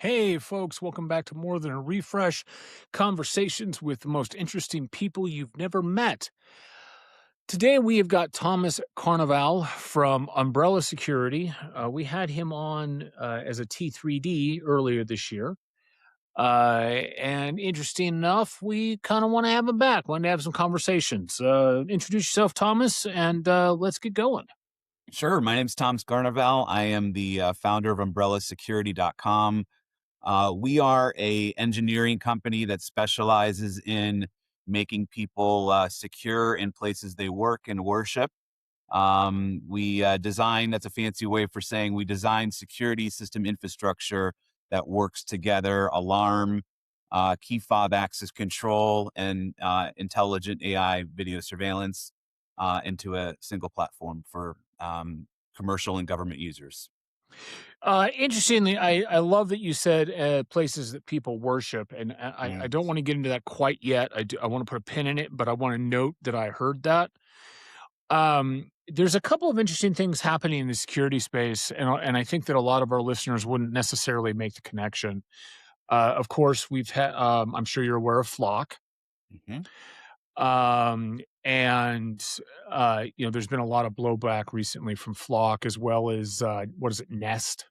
Hey, folks, welcome back to More Than a Refresh conversations with the most interesting people you've never met. Today, we have got Thomas Carnevale from Umbrella Security. We had him on as a T3D earlier this year. And interesting enough, we kind of want to have him back, want to have some conversations. Introduce yourself, Thomas, and let's get going. Sure. My name's Thomas Carnevale. I am the founder of umbrellasecurity.com. We are a engineering company that specializes in making people secure in places they work and worship. We design, that's a fancy way for saying we design security system infrastructure that works together, alarm, key fob access control, and intelligent AI video surveillance into a single platform for commercial and government users. Interestingly, I love that you said places that people worship, and I Mm. don't want to get into that quite yet. I want to put a pin in it, but I want to note that I heard that. There's a couple of interesting things happening in the security space, and I think that a lot of our listeners wouldn't necessarily make the connection. Of course, we've had. I'm sure you're aware of Flock. Mhm. And there's been a lot of blowback recently from Flock as well as what is it, Nest.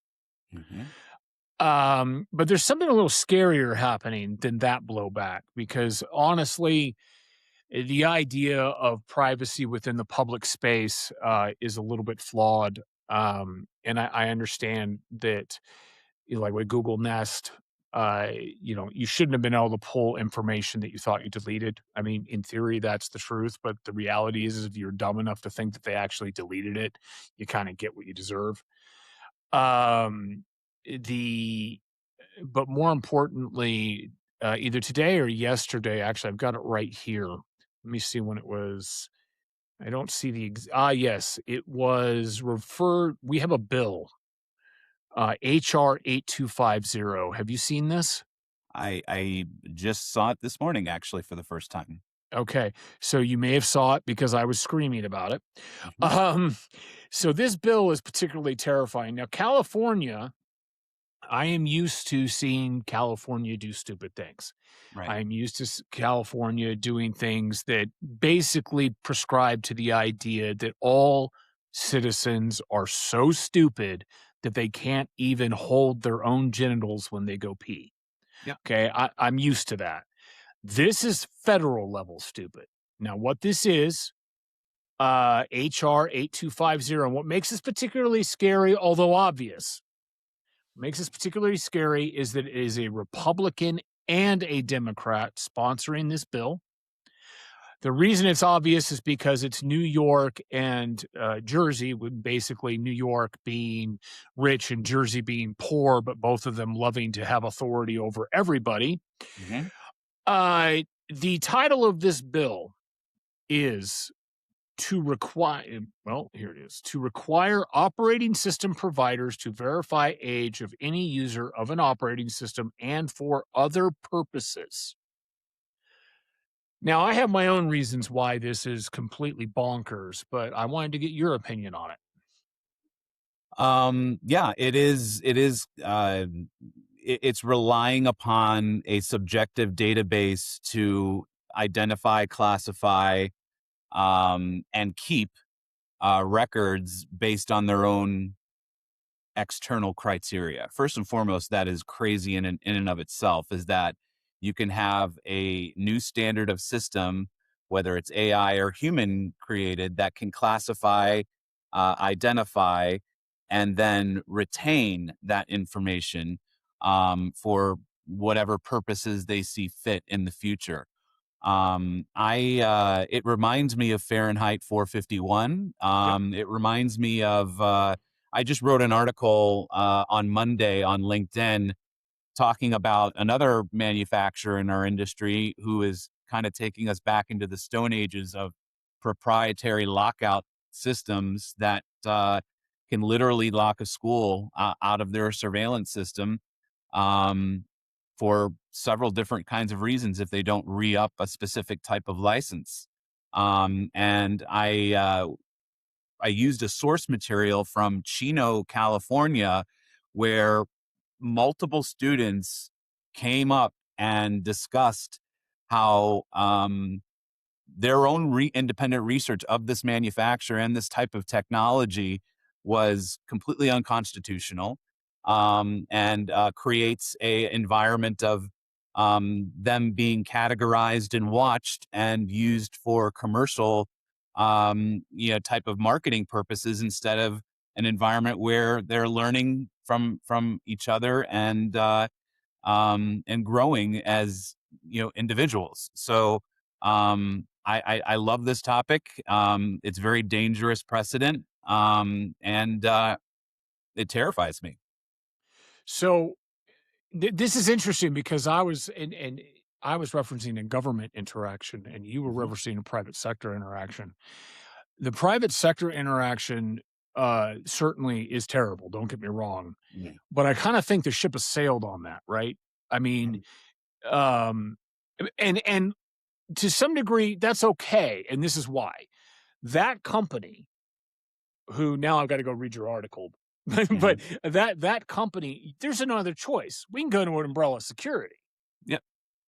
Mhm. But there's something a little scarier happening than that blowback because honestly, the idea of privacy within the public space is a little bit flawed. And I understand that, like with Google Nest, you shouldn't have been able to pull information that you thought you deleted. I mean, in theory, that's the truth, but the reality is if you're dumb enough to think that they actually deleted it, you kind of get what you deserve. Um, the but more importantly, either today or yesterday, actually, I've got it right here. Let me see when it was. I don't see yes, it was referred. We have a bill, HR 8250. Have you seen this? I just saw it this morning, actually, for the first time. Okay, so you may have saw it because I was screaming about it. Mhm. Um, so this bill is particularly terrifying. Now, California, I am used to seeing California do stupid things. Right. I am used to California doing things that basically prescribe to the idea that all citizens are so stupid that they can't even hold their own genitals when they go pee. Yeah. Okay, I'm used to that. This is federal level stupid. Now, what this is, HR 8250, and what makes this particularly scary, although obvious, makes this particularly scary is that it is a Republican and a Democrat sponsoring this bill. The reason it's obvious is because it's New York and Jersey, with basically New York being rich and Jersey being poor, but both of them loving to have authority over everybody. Mhm. The title of this bill is here it is, to require operating system providers to verify age of any user of an operating system and for other purposes. Now, I have my own reasons why this is completely bonkers, but I wanted to get your opinion on it. Yeah, it's relying upon a subjective database to identify, classify, and keep records based on their own external criteria. First and foremost, that is crazy in and of itself, is that you can have a new standard of system, whether it's AI or human created, that can classify, identify, and then retain that information for whatever purposes they see fit in the future. It reminds me of Fahrenheit 451. Yep. It reminds me of I just wrote an article on Monday on LinkedIn talking about another manufacturer in our industry who is kind of taking us back into the stone ages of proprietary lockout systems that can literally lock a school out of their surveillance system um, for several different kinds of reasons if they don't re-up a specific type of license. And I used a source material from Chino, California, where multiple students came up and discussed how their own independent research of this manufacturer and this type of technology was completely unconstitutional, and creates a environment of them being categorized and watched and used for commercial type of marketing purposes, instead of an environment where they're learning from each other and growing as individuals. So I love this topic. It's very dangerous precedent, and it terrifies me. So this is interesting because I was referencing a government interaction, and you were Hmm. referencing a private sector interaction. The private sector interaction certainly is terrible. Don't get me wrong, Yeah. but I kind of think the ship has sailed on that, right? I mean, Mhm. um, and to some degree, that's okay, and this is why. That company who now I've got to go read your article, but Mhm. that company, there's another choice. We can go to an umbrella security, Yep.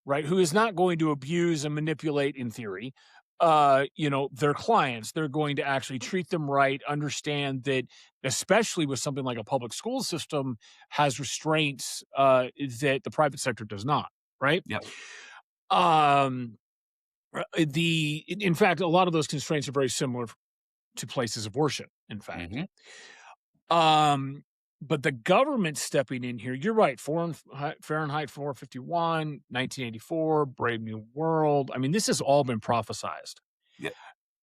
right? Who is not going to abuse and manipulate, in theory, their clients. They're going to actually treat them right, understand that, especially with something like a public school system, has restraints that the private sector does not, right? Yep. Um, in fact, a lot of those constraints are very similar to places of worship, in fact. Hmm. Um, but the government stepping in here, you're right. Fahrenheit 451, 1984, Brave New World. I mean, this has all been prophesized. Yep.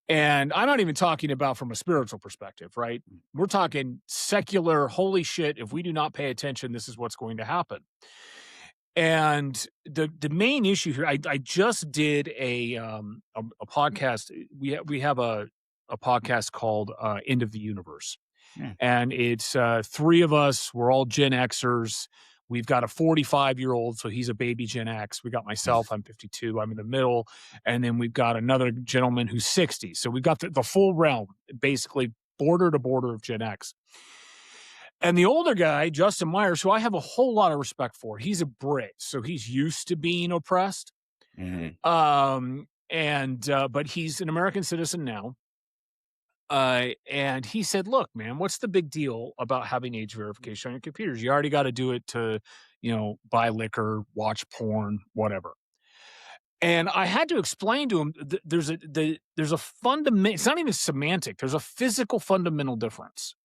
And I'm not even talking about from a spiritual perspective, right? We're talking secular, holy shit. If we do not pay attention, this is what's going to happen. And the main issue here, I just did a podcast. We have a podcast called End of the Universe, Yeah. and it's three of us. We're all Gen Xers. We've got a 45-year-old, so he's a baby Gen X. We got myself, I'm 52, I'm in the middle, and then we've got another gentleman who's 60. So we've got the full realm, basically border to border of Gen X. And the older guy, Justin Myers, who I have a whole lot of respect for, he's a Brit, so he's used to being oppressed. Hmm. And but he's an American citizen now. And he said, "Look, man, what's the big deal about having age verification on your computers? You already got to do it to, buy liquor, watch porn, whatever." And I had to explain to him there's a fundamental. It's not even semantic. There's a physical fundamental difference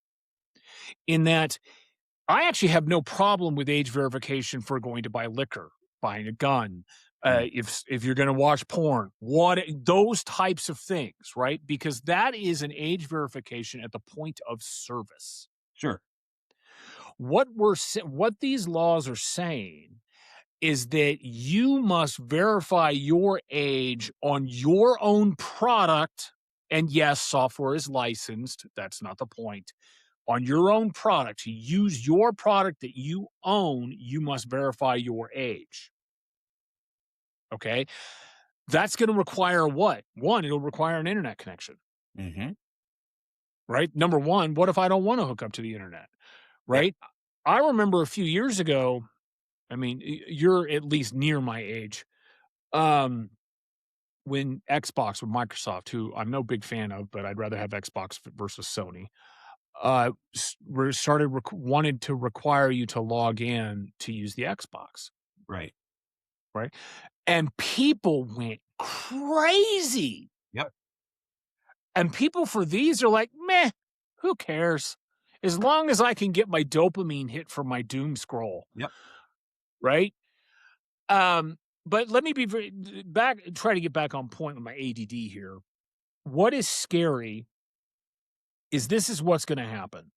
in that I actually have no problem with age verification for going to buy liquor, buying a gun, if you're going to watch porn, what those types of things, right? Because that is an age verification at the point of service. Sure. What these laws are saying is that you must verify your age on your own product. And yes, software is licensed. That's not the point. On your own product, to use your product that you own, you must verify your age. Okay. That's going to require what? One, it'll require an internet connection, Hmm. right? Number one, what if I don't want to hook up to the internet, Yep. right? I remember a few years ago, I mean, you're at least near my age. Um, when Xbox with Microsoft, who I'm no big fan of, but I'd rather have Xbox versus Sony, wanted to require you to log in to use the Xbox, Right. right? And people went crazy. Yep. And people for these are like, meh, who cares? As long as I can get my dopamine hit from my doom scroll, Yep. right? Um, but let me be try to get back on point with my ADD here. What is scary is this is what's going to happen.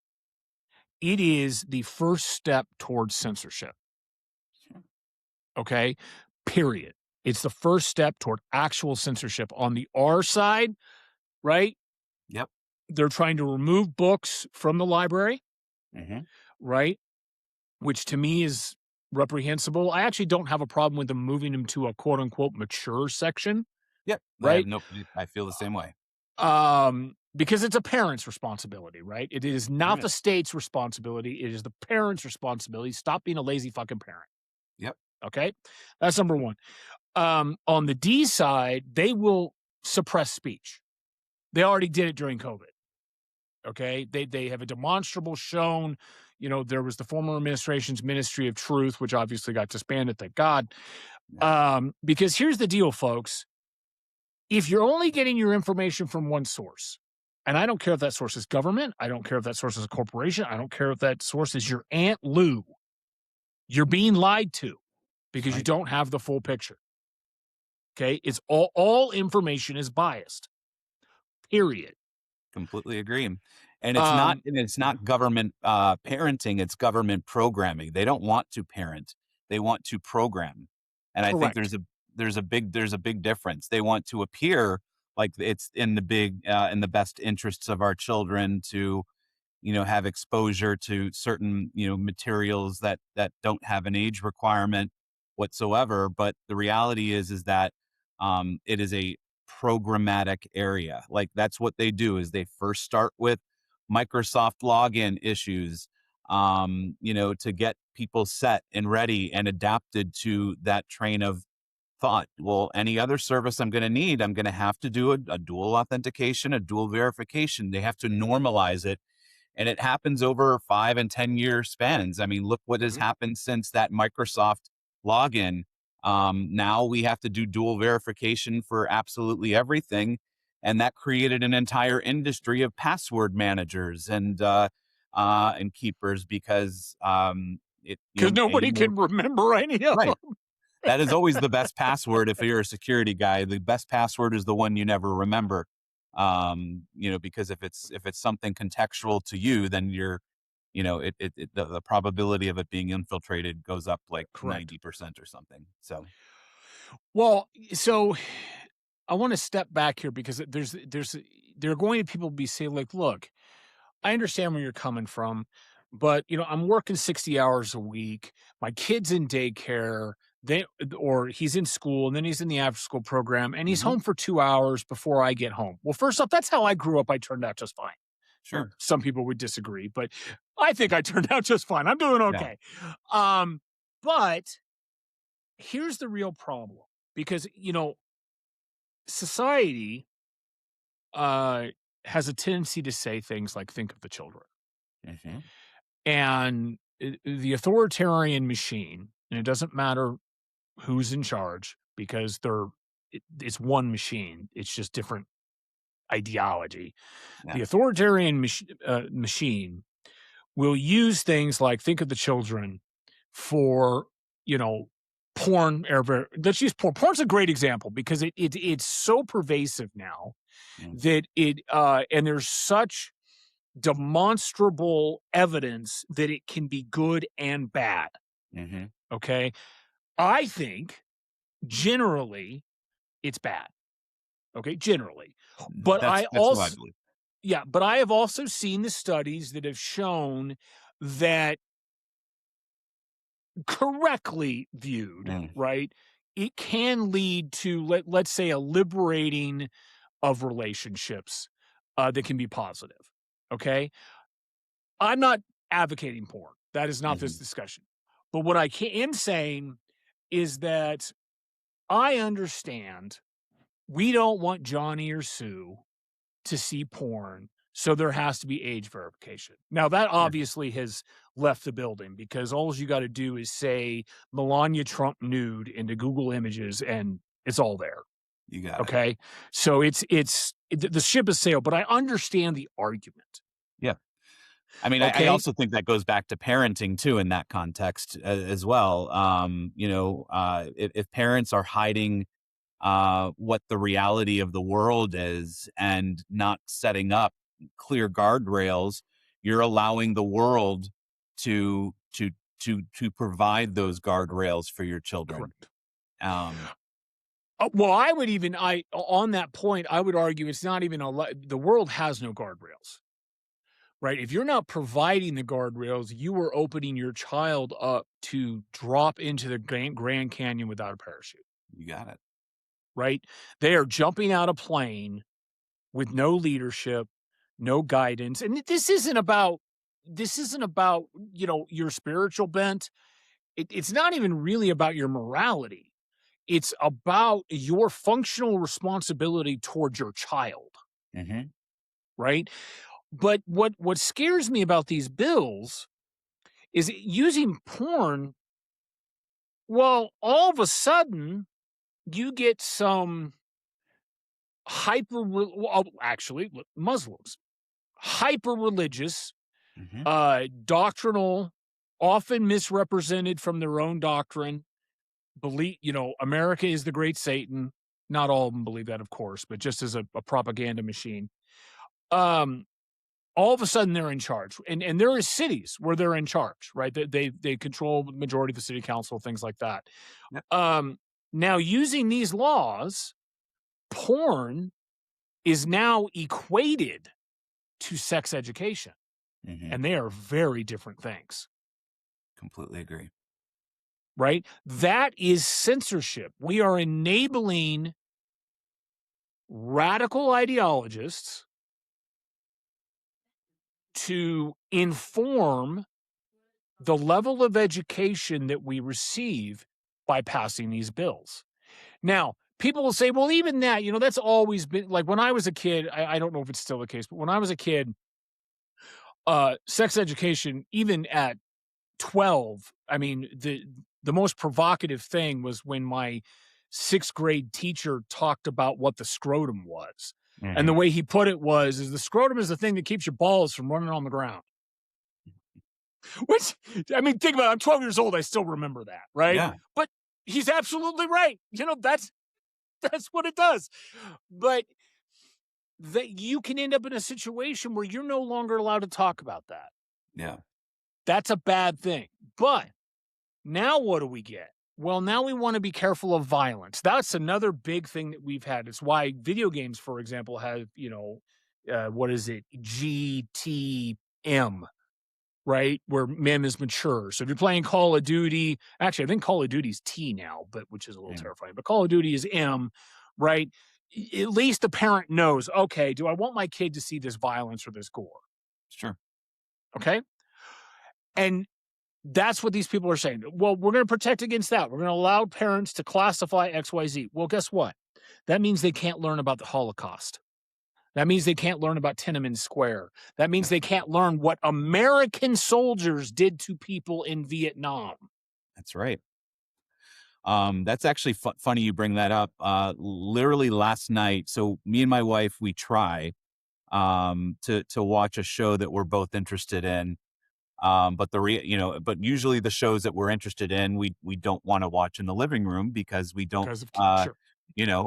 It is the first step towards censorship. Sure. Okay. Period. It's the first step toward actual censorship on the R side, right? Yep. They're trying to remove books from the library, Hmm. right? Which to me is reprehensible. I actually don't have a problem with them moving them to a quote unquote mature section, Yep. I have right? no. I feel the same way. because it's a parent's responsibility, right? It is not Right. the state's responsibility. It is the parent's responsibility. Stop being a lazy fucking parent. Yep. Okay. That's number one. On the D side, they will suppress speech. They already did it during COVID. Okay. They have a demonstrable shown, there was the former administration's Ministry of Truth, which obviously got disbanded, thank God. Yeah. Because here's the deal, folks. If you're only getting your information from one source, and I don't care if that source is government, I don't care if that source is a corporation, I don't care if that source is your Aunt Lou, you're being lied to That's because you right. don't have the full picture. Okay. It's all information is biased, period. Completely agree. And it's not Um, and it's not government, parenting, it's government programming. They don't want to parent, they want to program. And I think correct. there's a big difference. They want to appear like it's in the best interests of our children to, have exposure to certain, materials that don't have an age requirement whatsoever. But the reality is that it is a programmatic area. Like that's what they do is they first start with Microsoft login issues, to get people set and ready and adapted to that train of thought. Well, any other service I'm going to have to do a dual authentication, a dual verification. They have to normalize it, and it happens over 5 and 10 year spans. I mean, look what has Mhm. happened since that Microsoft login. Now we have to do dual verification for absolutely everything, and that created an entire industry of password managers and keepers because it Because a nobody more can remember any of right. them. That is always the best password if you're a security guy. The best password is the one you never remember. Because if it's something contextual to you, then the probability of it being infiltrated goes up like Correct. 90% or something. So Well, so I want to step back here because there are going to people be saying like, look, I understand where you're coming from, but I'm working 60 hours a week. My kid's in daycare, or he's in school and then he's in the after school program and he's mhm, home for 2 hours before I get home. Well, first off, that's how I grew up. I turned out just fine. sure. Some people would disagree, but I think I turned out just fine. I'm doing Yeah. okay. Um, but here's the real problem because, society uh, has a tendency to say things like, think of the children. Mhm. And the authoritarian machine, and it doesn't matter who's in charge because it's one machine, it's just different ideology. Yeah. The authoritarian machine will use things like think of the children for, you know, porn. Let's use porn. Porn's a great example because it's so pervasive now Mm. that and there's such demonstrable evidence that it can be good and bad. Mhm. Okay. I think generally it's bad. Okay. Generally. But That's what I believe. yeah, but I have also seen the studies that have shown that correctly viewed, Mm. right, it can lead to let's say a liberating of relationships that can be positive. Okay. I'm not advocating porn. That is not this Mhm. discussion. But what I am saying is that I understand we don't want Johnny or Sue to see porn, so there has to be age verification. Now, that Sure. obviously has left the building because all you got to do is say Melania Trump nude into Google Images and it's all there. You got it. Okay. So the ship has sailed, but I understand the argument. Yeah. I mean, I Okay. also think that goes back to parenting too in that context as well. If parents are hiding what the reality of the world is and not setting up clear guardrails, you're allowing the world to to to provide those guardrails for your children. Correct. Um, Well, I would even I on that point, I would argue it's not even the world has no guardrails, right? If you're not providing the guardrails, you are opening your child up to drop into the Grand Canyon without a parachute, you got it. right? They are jumping out a plane with no leadership. no guidance. And this isn't about, your spiritual bent. It's not even really about your morality. It's about your functional responsibility towards your child, Hmm. right? But what scares me about these bills is using porn. Well, all of a sudden you get some actually Muslims, hyper religious, Hmm. doctrinal, often misrepresented from their own doctrine. Believe, America is the great Satan. Not all of them believe that, of course, but just as a propaganda machine. Um, all of a sudden they're in charge, and there are cities where they're in charge, right? They control the majority of the city council, things like that. Yep. Um, Now using these laws, porn is now equated to sex education, Hmm. and they are very different things, Completely agree. right? That is censorship. We are enabling radical ideologists to inform the level of education that we receive by passing these bills. Now, people will say, well, even that, that's always been like when I was a kid. I don't know if it's still the case, but when I was a kid, sex education, even at 12, I mean, the most provocative thing was when my sixth grade teacher talked about what the scrotum was. And the Hmm. way he put it was, is the scrotum is the thing that keeps your balls from running on the ground. Which, I mean, think about it. I'm 12 years old. I still remember that, right? Yeah. But he's absolutely right. That's what it does. But that you can end up in a situation where you're no longer allowed to talk about that. Yeah. That's a bad thing. But now what do we get? Well, now we want to be careful of violence. That's another big thing that we've had. It's why video games, for example, have, what is it? GTM, right? Where mem is mature. So if you're playing Call of Duty, actually, I think Call of Duty's T now, but which is a little Yeah. terrifying. But Call of Duty is M, right? At least the parent knows, okay, do I want my kid to see this violence or this gore? Sure. Okay. And that's what these people are saying. Well, we're going to protect against that. We're going to allow parents to classify XYZ. Well, guess what? That means they can't learn about the Holocaust. That means they can't learn about Tiananmen Square. That means Yep. they can't learn what American soldiers did to people in Vietnam. That's right. That's actually funny you bring that up. Literally last night, so me and my wife, we try to watch a show that we're both interested in. But but usually the shows that we're interested in, we don't want to watch in the living room because we don't, Because of uh, sure.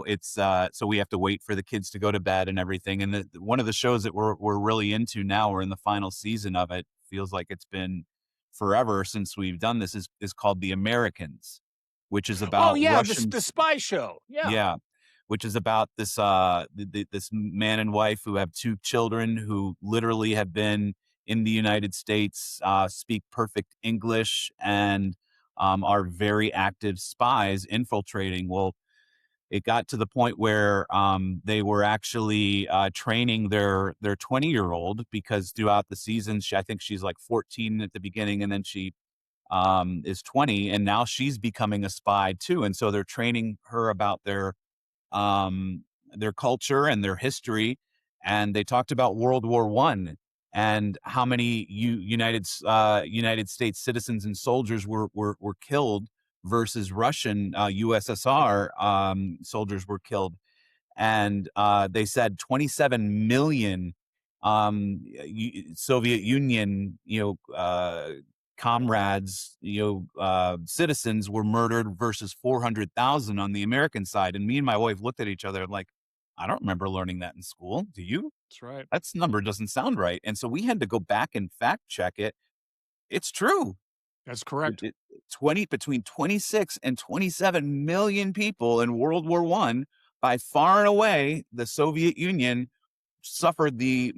it's so we have to wait for the kids to go to bed and everything. And one of the shows that we're really into now, we're in the final season of it. Feels like it's been forever since we've done this. Is called The Americans, which is Oh about yeah, the Russians. spy show. Yeah. Yeah, which is about this this man and wife who have two children who literally have been in the United States, speak perfect English, and are very active spies infiltrating. Well, it got to the point where they were actually training their 20-year-old because throughout the season, I think she's like 14 at the beginning, and then she is 20, and now she's becoming a spy too. And so they're training her about their culture and their history. And they talked about World War I and how many United States citizens and soldiers were killed versus Russian USSR soldiers were killed. And they said 27 million Soviet Union, comrades, citizens were murdered versus 400,000 on the American side. And me and my wife looked at each other like, I don't remember learning that in school. Do you? That's right. That number doesn't sound right. And so we had to go back and fact check it. It's true. That's It, correct. it, 20 between 26 and 27 million people in World War I, by far and away, the Soviet Union suffered the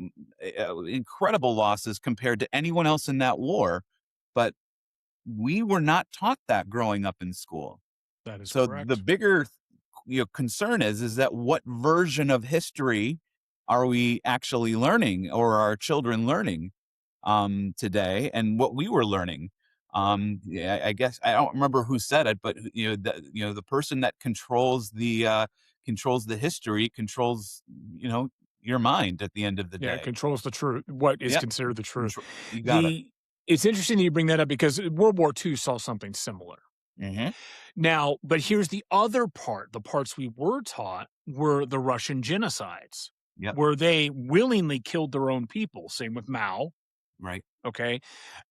incredible losses compared to anyone else in that war. But we were not taught that growing up in school. That is So the correct. bigger concern is that what version of history are we actually learning, or are our children learning today, and what we were learning? Yeah, I guess I don't remember who said it, but the person that controls the history controls, your mind at the end of the Yeah, it day. controls the truth, what is Yep. considered the truth. You got it. The It's interesting that you bring that up because World War II saw something similar. Hmm. Now, but here's the other part. The parts we were taught were the Russian genocides, Yep. where they willingly killed their own people. Same with Mao. Right. Okay.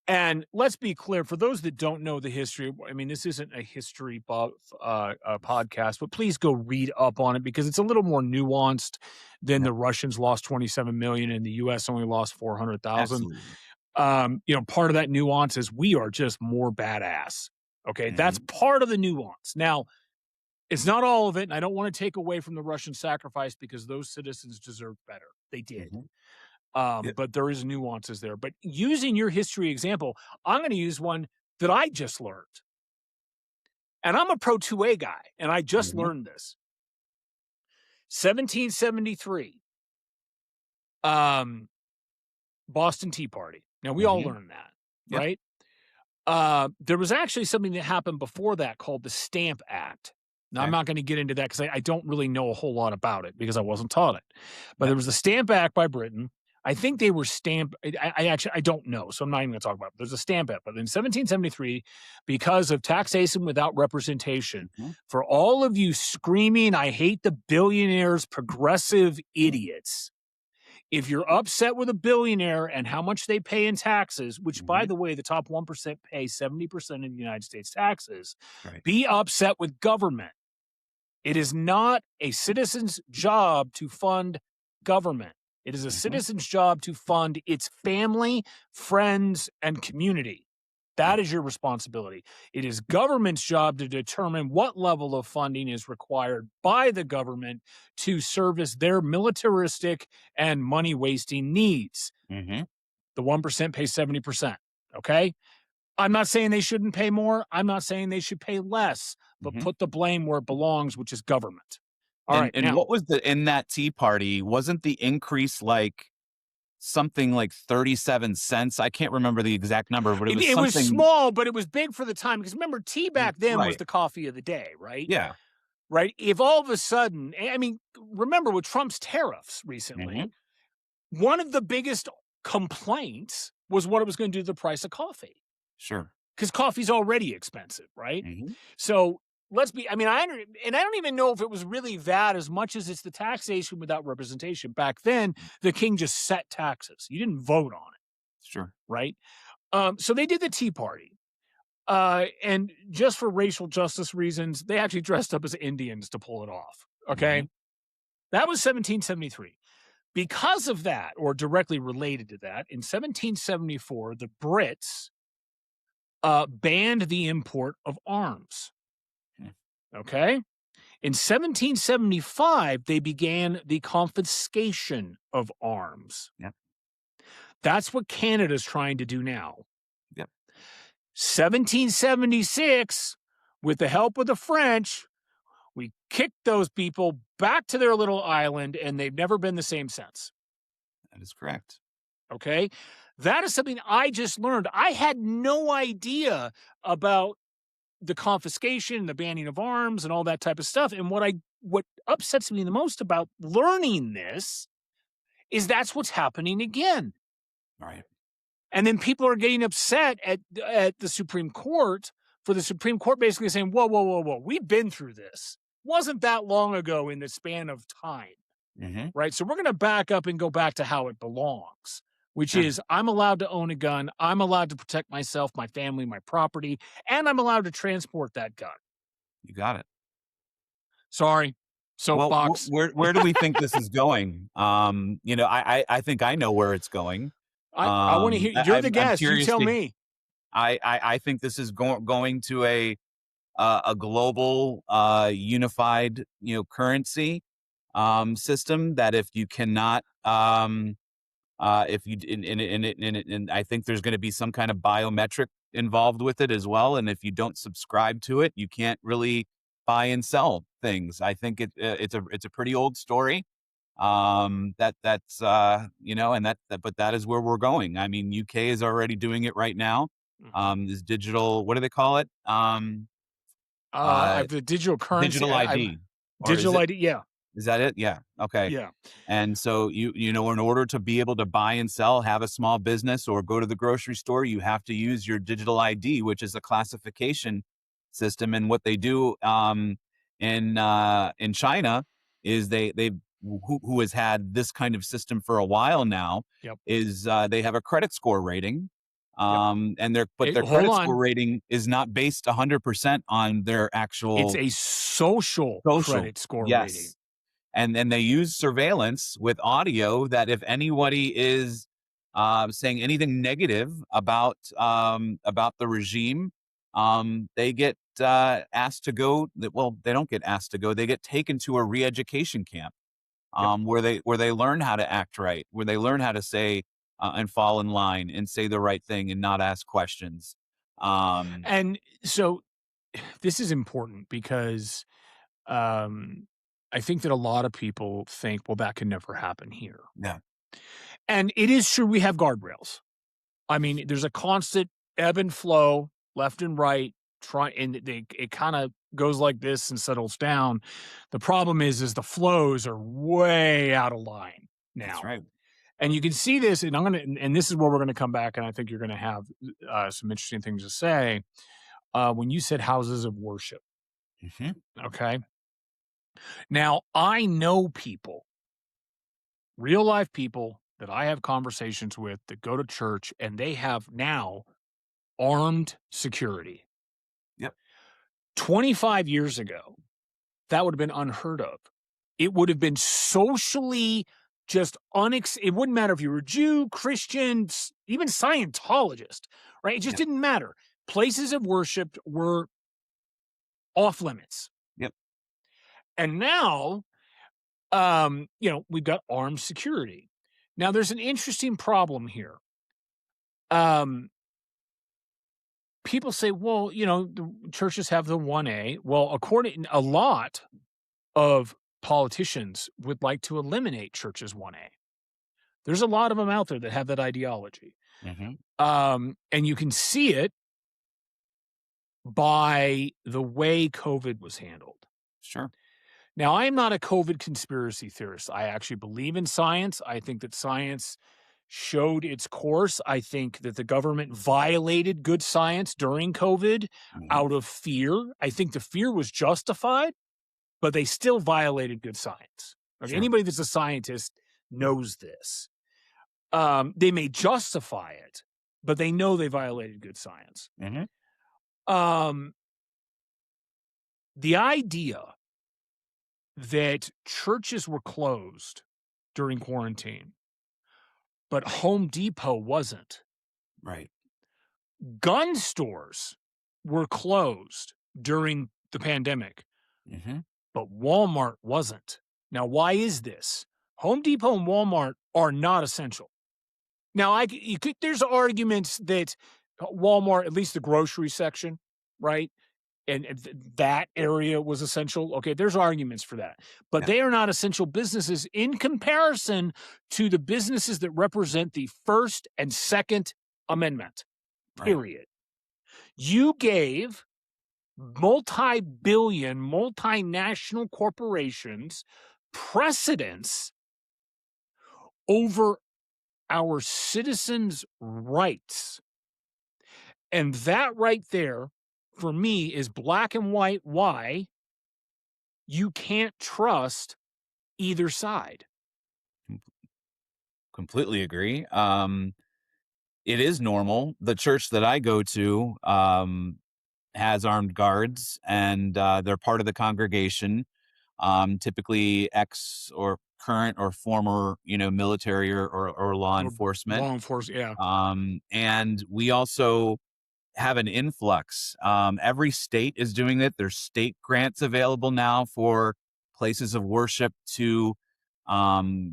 And let's be clear, for those that don't know the history, I mean, this isn't a history buff podcast, but please go read up on it because it's a little more nuanced than Yep. the Russians lost 27 million and the US only lost 400,000. Absolutely. Part of that nuance is we are just more badass. Okay. That's Hmm. part of the nuance. Now, it's not all of it. And I don't want to take away from the Russian sacrifice because those citizens deserve better. They did. Hmm. Yep. But there is nuances there. But using your history example, I'm going to use one that I just learned. And I'm a Pro 2A guy, and I just Hmm. learned this. 1773, um, Boston Tea Party. Now, we all Hmm. learned that, Yep. right? There was actually something that happened before that called the Stamp Act. Now, I'm Okay. not going to get into that because I don't really know a whole lot about it because I wasn't taught it. But there Yep. was the Stamp Act by Britain. I think they were stamped. I don't know, so I'm not even going to talk about it. There's a Stamp Act, but in 1773, because of taxation without representation, Hmm. for all of you screaming, "I hate the billionaires, progressive idiots." If you're upset with a billionaire and how much they pay in taxes, which, by Hmm. the way, the top 1% pay 70% of the United States taxes, Right. be upset with government. It is not a citizen's job to fund government. It is a Hmm. citizen's job to fund its family, friends, and community. That Yep. is your responsibility. It is government's job to determine what level of funding is required by the government to service their militaristic and money wasting needs. Hmm. The 1% pays 70%. Okay. I'm not saying they shouldn't pay more. I'm not saying they should pay less, but Hmm. put the blame where it belongs, which is government. All And right. and Now, what was in that Tea Party? Wasn't the increase like something like 37 cents? I can't remember the exact number, but it was it was something. small, but it was big for the time. Because remember, tea back then was Right. the coffee of the day, right? Yeah. Right. If all of a sudden, I mean, remember with Trump's tariffs recently, Hmm. one of the biggest complaints was what it was going to do to the price of coffee. Sure. Because coffee's already expensive, right? Hmm. So I mean, and I don't even know if it was really that as much as it's the taxation without representation. Back then, the king just set taxes. You didn't vote on it, Sure. right? So they did the Tea Party. And just for racial justice reasons, they actually dressed up as Indians to pull it off. Okay. Hmm. That was 1773. Because of that, or directly related to that, in 1774, the Brits banned the import of arms. Hmm. Okay. In 1775, they began the confiscation of arms. Yep. That's what Canada's trying to do now. Yep. 1776, with the help of the French, we kicked those people back to their little island, and they've never been the same since. That is correct. Okay. That is something I just learned. I had no idea about the confiscation, the banning of arms, and all that type of stuff. And what upsets me the most about learning this is that's what's happening again. Right. And then people are getting upset at the Supreme Court for the Supreme Court basically saying, whoa, whoa, whoa, whoa, we've been through this. Wasn't that long ago in the span of time, Hmm. right? So we're going to back up and go back to how it belongs, which Sure. is I'm allowed to own a gun. I'm allowed to protect myself, my family, my property, and I'm allowed to transport that gun. You got it. Sorry, Well, soapbox. where do we think this is going? I think I know where it's going. I want to hear. You're the I'm guest. You curious tell to. me. I think this is going to a global unified currency system that if you cannot if you and I think there's going to be some kind of biometric involved with it as well, and if you don't subscribe to it, you can't really buy and sell things. I think it's a pretty old story. But that is where we're going. I mean, UK is already doing it right now. Mhm. This digital, what do they call it? Uh, I've the digital currency. Digital I've ID, or digital ID. Yeah, is that it? Yeah. Okay. yeah, And so in order to be able to buy and sell, have a small business, or go to the grocery store, you have to use your digital ID, which is a classification system. And what they do in China is who has had this kind of system for a while now, yep, is they have a credit score rating. yep. But their Hold credit score on. rating is not based 100% on their It's actual a social social. credit score rating. Yes. And then they use surveillance with audio, that if anybody is saying anything negative about the regime, they get asked to go. Well, they don't get asked to go. They get taken to a re-education camp, Yep. where they learn how to act right, where they learn how to say and fall in line and say the right thing and not ask questions. Um, And so this is important because um, I think that a lot of people think, well, that can never happen here. yeah, And it is true we have guardrails. I mean, there's a constant ebb and flow, left and right, it kind of goes like this and settles down. The problem is the flows are way out of line that's now. right. And you can see this, and and this is where we're gonna come back, and I think you're gonna have some interesting things to say. When you said houses of worship, Hmm. okay? Now, I know people, real life people that I have conversations with that go to church and they have now armed security. Yep. 25 years ago, that would have been unheard of. It would have been socially just it wouldn't matter if you were Jew, Christian, even Scientologist, right? It just Yep. didn't matter. Places of worship were off limits. Yep. And now, we've got armed security. Now, there's an interesting problem here. Um, People say, well, the churches have the 1A. Well, according a lot of politicians would like to eliminate churches 1A. There's a lot of them out there that have that ideology. Hmm. And you can see it by the way COVID was handled. Sure. Now, I am not a COVID conspiracy theorist. I actually believe in science. I think that science showed its course. I think that the government violated good science during COVID Hmm. out of fear. I think the fear was justified, but they still violated good science. Okay, Sure. anybody that's a scientist knows this. They may justify it, but they know they violated good science. Hmm. Um, the idea that churches were closed during quarantine, but Home Depot wasn't. Right. Gun stores were closed during the pandemic, Hmm. but Walmart wasn't. Now, why is this? Home Depot and Walmart are not essential. Now, there's arguments that Walmart, at least the grocery section, right? And that area was essential. Okay, there's arguments for that. But Yeah. they are not essential businesses in comparison to the businesses that represent the First and Second Amendment, Right. period. You gave multi-billion, multinational corporations precedence over our citizens' rights. And that right there, for me, is black and white why you can't trust either side. Com- Completely agree. It is normal. The church that I go to has armed guards, and they're part of the congregation. Typically, ex or current or former, military or law Or enforcement. law enforcement, yeah. And we also have an influx. Every state is doing it. There's state grants available now for places of worship to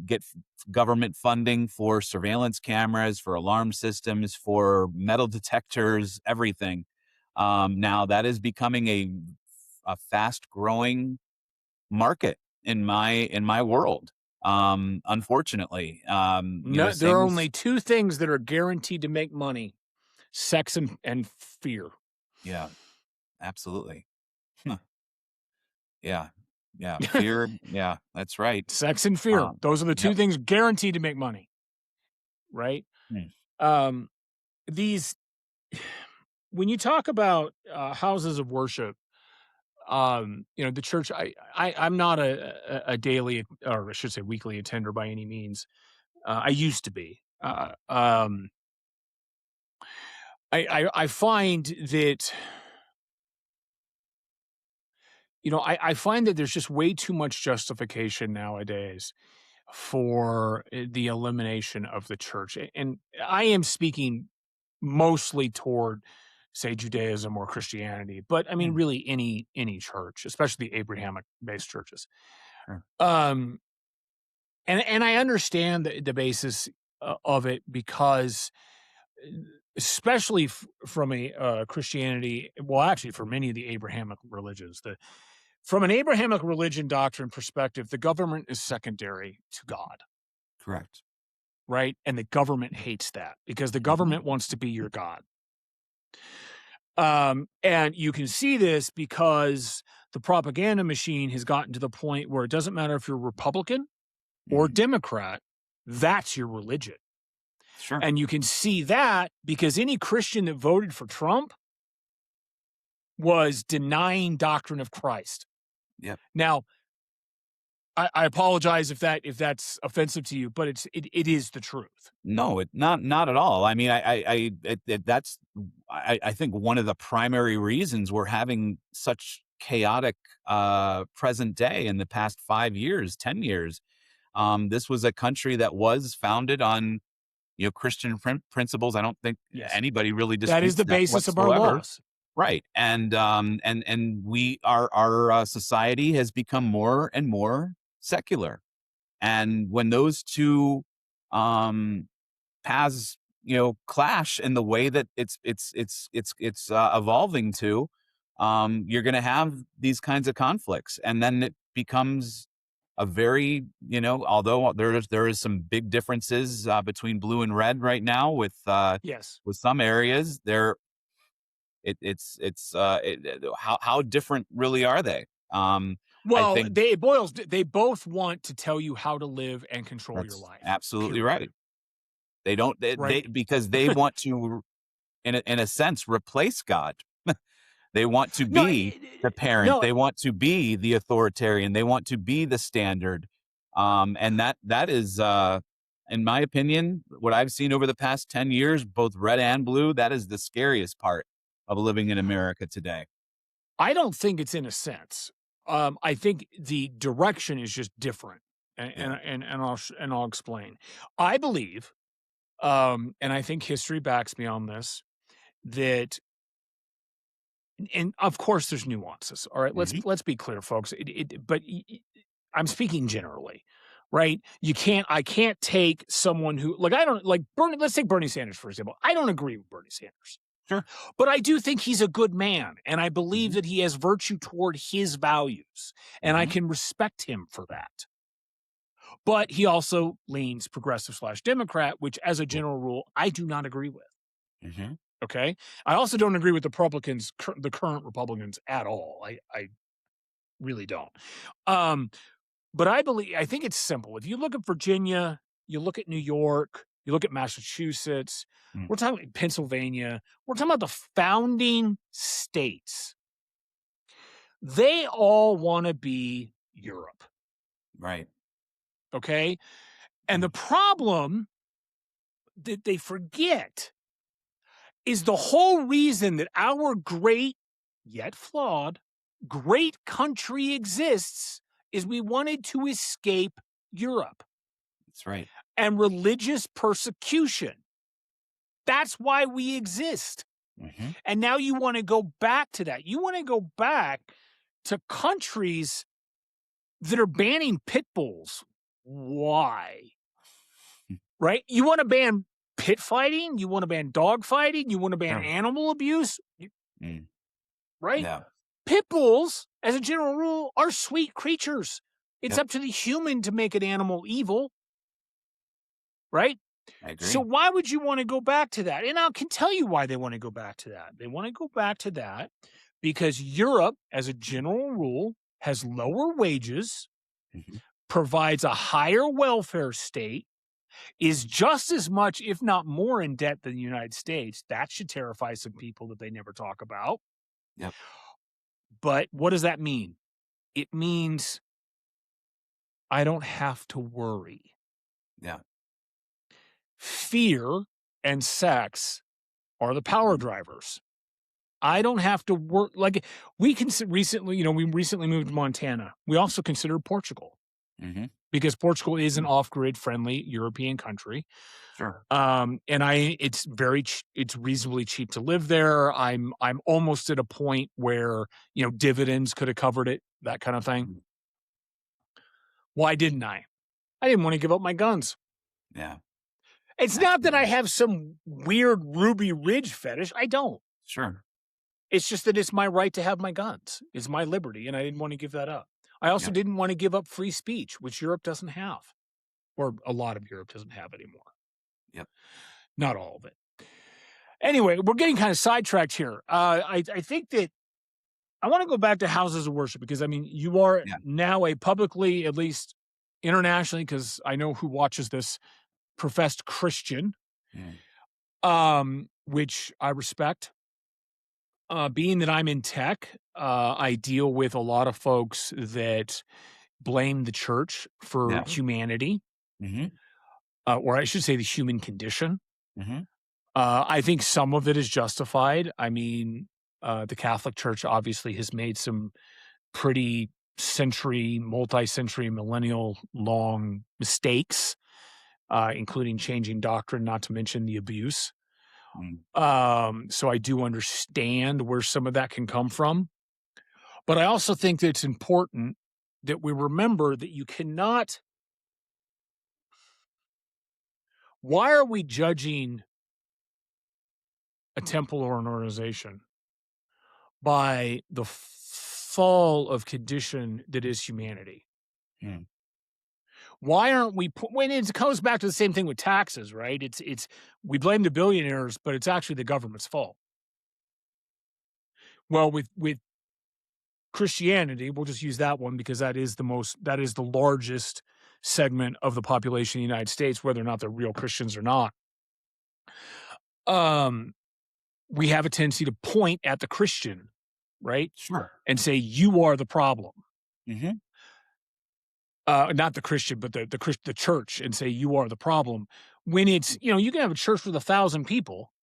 get government funding for surveillance cameras, for alarm systems, for metal detectors, everything. Now that is becoming a fast growing market in my world. Unfortunately, No, there same are as, only two things that are guaranteed to make money: sex and fear. yeah, absolutely. Huh. Yeah, yeah, fear, yeah, that's right. Sex and fear. Um, Those are the two yep. things guaranteed to make money, right? Mm, Um, these when you talk about houses of worship, the church. I'm not a daily, or I should say weekly attender by any means. I used to be. I find that I find that there's just way too much justification nowadays for the elimination of the church, and I am speaking mostly toward, say, Judaism or Christianity, but I mean, mm, really any church, especially the Abrahamic-based churches. sure. Um, and I understand the basis of it because, uh, especially from a Christianity, well, actually, for many of the Abrahamic religions, from an Abrahamic religion doctrine perspective, the government is secondary to God, Correct. right? And the government hates that because the Mhm, government wants to be your God. And you can see this because the propaganda machine has gotten to the point where it doesn't matter if you're Republican or mhm. Democrat, that's your religion. Sure. And you can see that because any Christian that voted for Trump was denying doctrine of Christ. Yep. Now, I apologize if that's offensive to you, but it is the truth. No, not at all. I mean, that's I think one of the primary reasons we're having such chaotic present day in the past 5 years, 10 years. This was a country that was founded on Christian principles. I don't think Yes. anybody really That is disputes the that basis of our whatsoever. laws. Right. And we our society has become more and more secular. And when those two um paths clash in the way that it's evolving to, you're going to have these kinds of conflicts, and then it becomes a very, although there is some big differences between blue and red right now Yes. with some areas there. How different really are they? I Well, think they both want to tell you how to live and control your that's life, absolutely period, right. They don't they right? because they want to, in a sense, replace God. They want to No, be the parent. no, They want to be the authoritarian. They want to be the standard. And that is, in my opinion, what I've seen over the past 10 years, both red and blue, that is the scariest part of living in America today. I don't think it's in a sense. I think the direction is just different, and Yeah. I'll explain. I believe, and I think history backs me on this, that and of course there's nuances. All right, Hmm. let's be clear, folks. But I'm speaking generally, right? I can't take someone who like I don't like Bernie. Let's take Bernie Sanders for example. I don't agree with Bernie Sanders, Sure. but I do think he's a good man, and I believe Hmm. that he has virtue toward his values, and I Hmm. can respect him for that. But he also leans progressive slash Democrat, which, as a general rule, I do not agree with. Hmm. Okay. I also don't agree with the Republicans, the current Republicans at all. I really don't. Um, but I think it's simple. If you look at Virginia, you look at New York, you look at Massachusetts, we're talking about Pennsylvania, we're talking about the founding states. They all want to be Europe. Right. Okay. And Mm. the problem that they forget is the whole reason that our great, yet flawed, great country exists is we wanted to escape Europe That's right. and religious persecution. That's why we exist. Hmm. And now you want to go back to that. You want to go back to countries that are banning pit bulls. Why? Right? You want to ban pit fighting? You want to ban dog fighting? You want to ban Sure. animal abuse? Mm. Right? Yeah. Pit bulls, as a general rule, are sweet creatures. It's Yep. up to the human to make an animal evil, right? I So agree. why would you want to go back to that? And I can tell you why they want to go back to that. They want to go back to that because Europe, as a general rule, has lower wages, Mhm. provides a higher welfare state, is just as much, if not more, in debt than the United States. That should terrify some people that they never talk about. Yep. But what does that mean? It means I don't have to worry. Yeah. Fear and sex are the power Mhm. drivers. I don't have to work like we can recently, we recently moved to Montana. We also considered Portugal Mhm. because Portugal is an Mm. off-grid friendly European country. Sure. And it's it's reasonably cheap to live there. I'm almost at a point where, dividends could have covered it, that kind of thing. Mhm. Why didn't I? I didn't want to give up my guns. Yeah. It's not that I Absolutely. have some weird Ruby Ridge fetish. I don't. Sure. It's just that it's my right to have my guns. It's my liberty, and I didn't want to give that up. I also Yep. didn't want to give up free speech, which Europe doesn't have, or a lot of Europe doesn't have anymore. Yep. Not all of it. Anyway, we're getting kind of sidetracked here. I think that I want to go back to houses of worship because I mean you are Yeah. now a publicly, at least internationally, because I know who watches this, professed Christian, Mm. which I respect. Being that I'm in tech, I deal with a lot of folks that blame the church for Yeah. humanity, Mhm. or I should say the human condition. Mhm. I think some of it is justified. I mean, the Catholic Church obviously has made some pretty multi-century, millennial long mistakes, including changing doctrine, not to mention the abuse. Mm. So I do understand where some of that can come from. But I also think that it's important that we remember that you cannot. Why are we judging a temple or an organization by the fall of condition that is humanity? Mm. Why aren't we when it goes back to the same thing with taxes, right? It's we blame the billionaires, but it's actually the government's fault. Well, with Christianity, we'll just use that one because that is the largest segment of the population in the United States, whether or not they're real Christians or not. Um, we have a tendency to point at the Christian, right? Sure. And say, you are the problem. Mhm. Not the Christian, but the church, and say you are the problem. When it's, you can have a church with 1,000 people,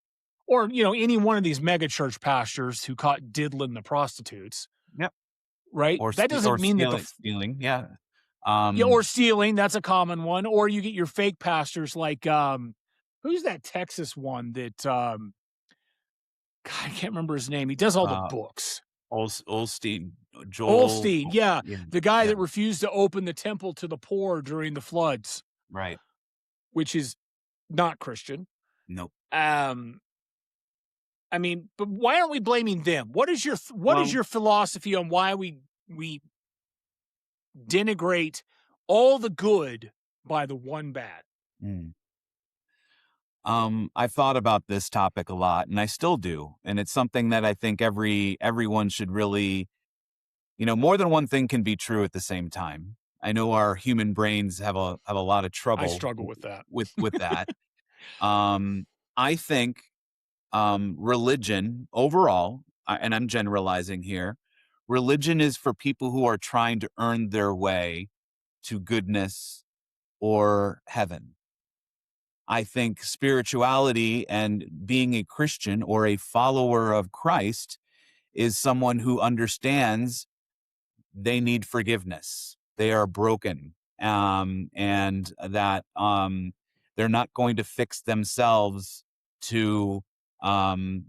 or any one of these mega church pastors who caught diddling the prostitutes, Yep. right? That doesn't Or mean that stealing. Yeah. yeah, or Um, stealing, that's a common one. Or you get your fake pastors like who's that Texas one that God, I can't remember his name. He does all the uh, books. Olstein, Joel. Olstein, yeah, Yeah. the guy Yeah. that refused to open the temple to the poor during the floods, Right. which is not Christian. Nope. Um, I mean, but why aren't we blaming them? What is Well, your philosophy on why we denigrate all the good by the one bad? mm. I've thought about this topic a lot, and I still do, and it's something that I think everyone should really, more than one thing can be true at the same time. I know our human brains have a lot of I trouble struggle with that. with that. Um, I think religion overall, and I'm generalizing here, religion is for people who are trying to earn their way to goodness or heaven. I think spirituality and being a Christian or a follower of Christ is someone who understands they need forgiveness. They are broken, and that they're not going to fix themselves to um,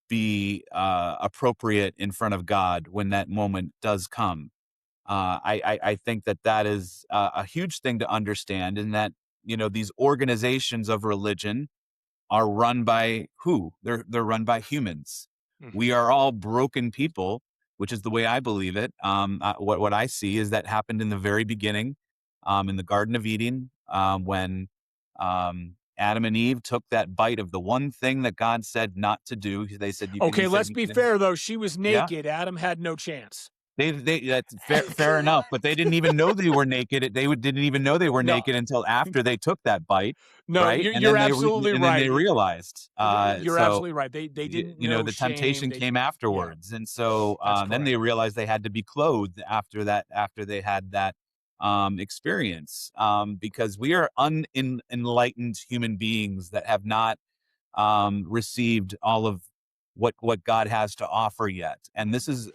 be appropriate in front of God when that moment does come. I think that is a huge thing to understand, and that these organizations of religion are run by who? They're run by humans. Mhm. We are all broken people which is the way I believe it. What I see is that happened in the very beginning, in the Garden of Eden, when Adam and Eve took that bite of the one thing that God said not to do. They said you can. He Okay, said let's you be can. fair though. She was Yeah, naked. Adam had no chance. they that's fair enough, but they didn't even know they were naked. Didn't even know they were No, naked until after they took that bite, no, right? you're absolutely And then they right. realized. You're absolutely right. They didn't You know, know the shame. temptation They came Yeah, afterwards, and so that's then correct. they realized they had to be clothed after that, after they had that experience, because we are unenlightened human beings that have not received all of what God has to offer yet. And this is,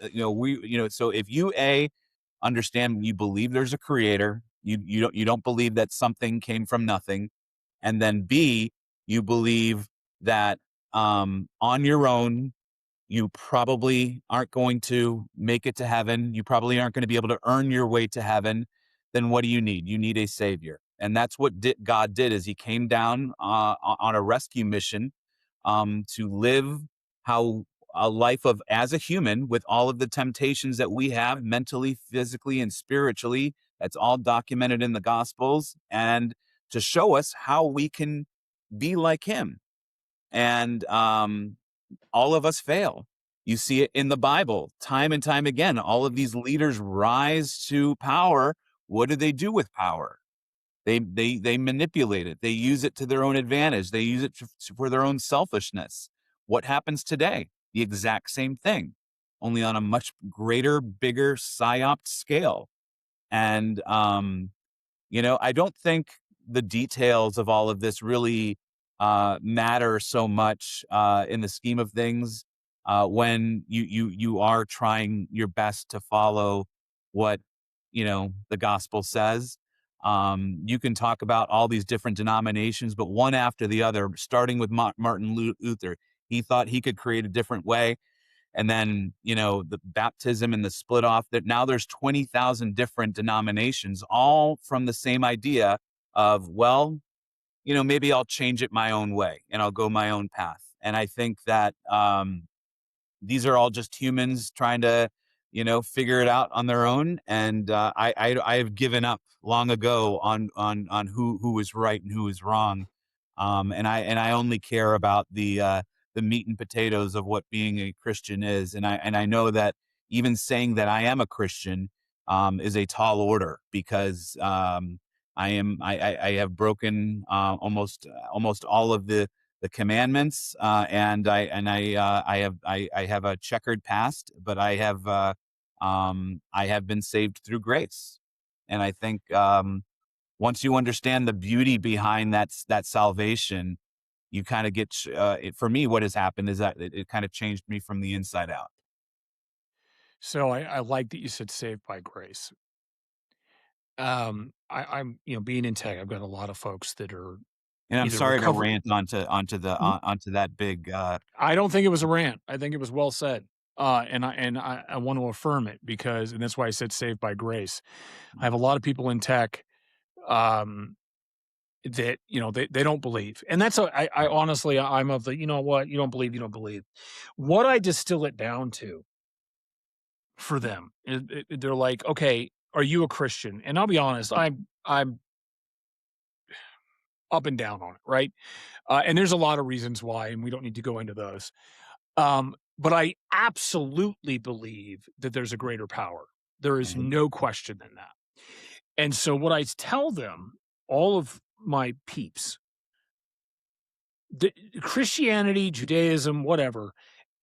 so if you understand, you believe there's a creator, you don't believe that something came from nothing, and then B, you believe that on your own you probably aren't going to make it to heaven. You probably aren't going to be able to earn your way to heaven. Then what do you need? You need a savior. And that's what God did, is he came down on a rescue mission to live how a life of, as a human, with all of the temptations that we have mentally, physically, and spiritually. That's all documented in the Gospels, and to show us how we can be like him. And all of us fail. You see it in the Bible time and time again. All of these leaders rise to power. What do they do with power? They manipulate it. They use it to their own advantage. They use it for their own selfishness. What happens today? The exact same thing, only on a much greater, bigger psyop scale. And I don't think the details of all of this really matter so much in the scheme of things, when you are trying your best to follow what the gospel says. You can talk about all these different denominations, but one after the other, starting with Martin Luther, he thought he could create a different way. And then the baptism and the split off, that now there's 20,000 different denominations, all from the same idea of, well, maybe I'll change it my own way and I'll go my own path. And I think that these are all just humans trying to figure it out on their own. And I have given up long ago on who is right and who is wrong. And I only care about the meat and potatoes of what being a Christian is. And I know that even saying that I am a Christian is a tall order, because I have broken almost all of the commandments, and I have a checkered past, but I have been saved through grace. And I think once you understand the beauty behind that salvation, you kind of get, for me, what has happened is that it kind of changed me from the inside out. So I like that you said saved by grace. I'm being in tech, I've got a lot of folks that are And I'm either sorry to recover. rant onto that big. I don't think it was a rant. I think it was well said. And I want to affirm it because, and that's why I said saved by grace. I have a lot of people in tech um, that they don't believe, and I honestly I'm of the, you know what, you don't believe, you don't believe. What I distill it down to for them, they're like, okay, are you a Christian? And I'll be honest, I'm up and down on it, right? And there's a lot of reasons why, and we don't need to go into those. But I absolutely believe that there's a greater power. There is Mhm. no question in that. And so what I tell them, all of my peeps, the Christianity, Judaism, whatever,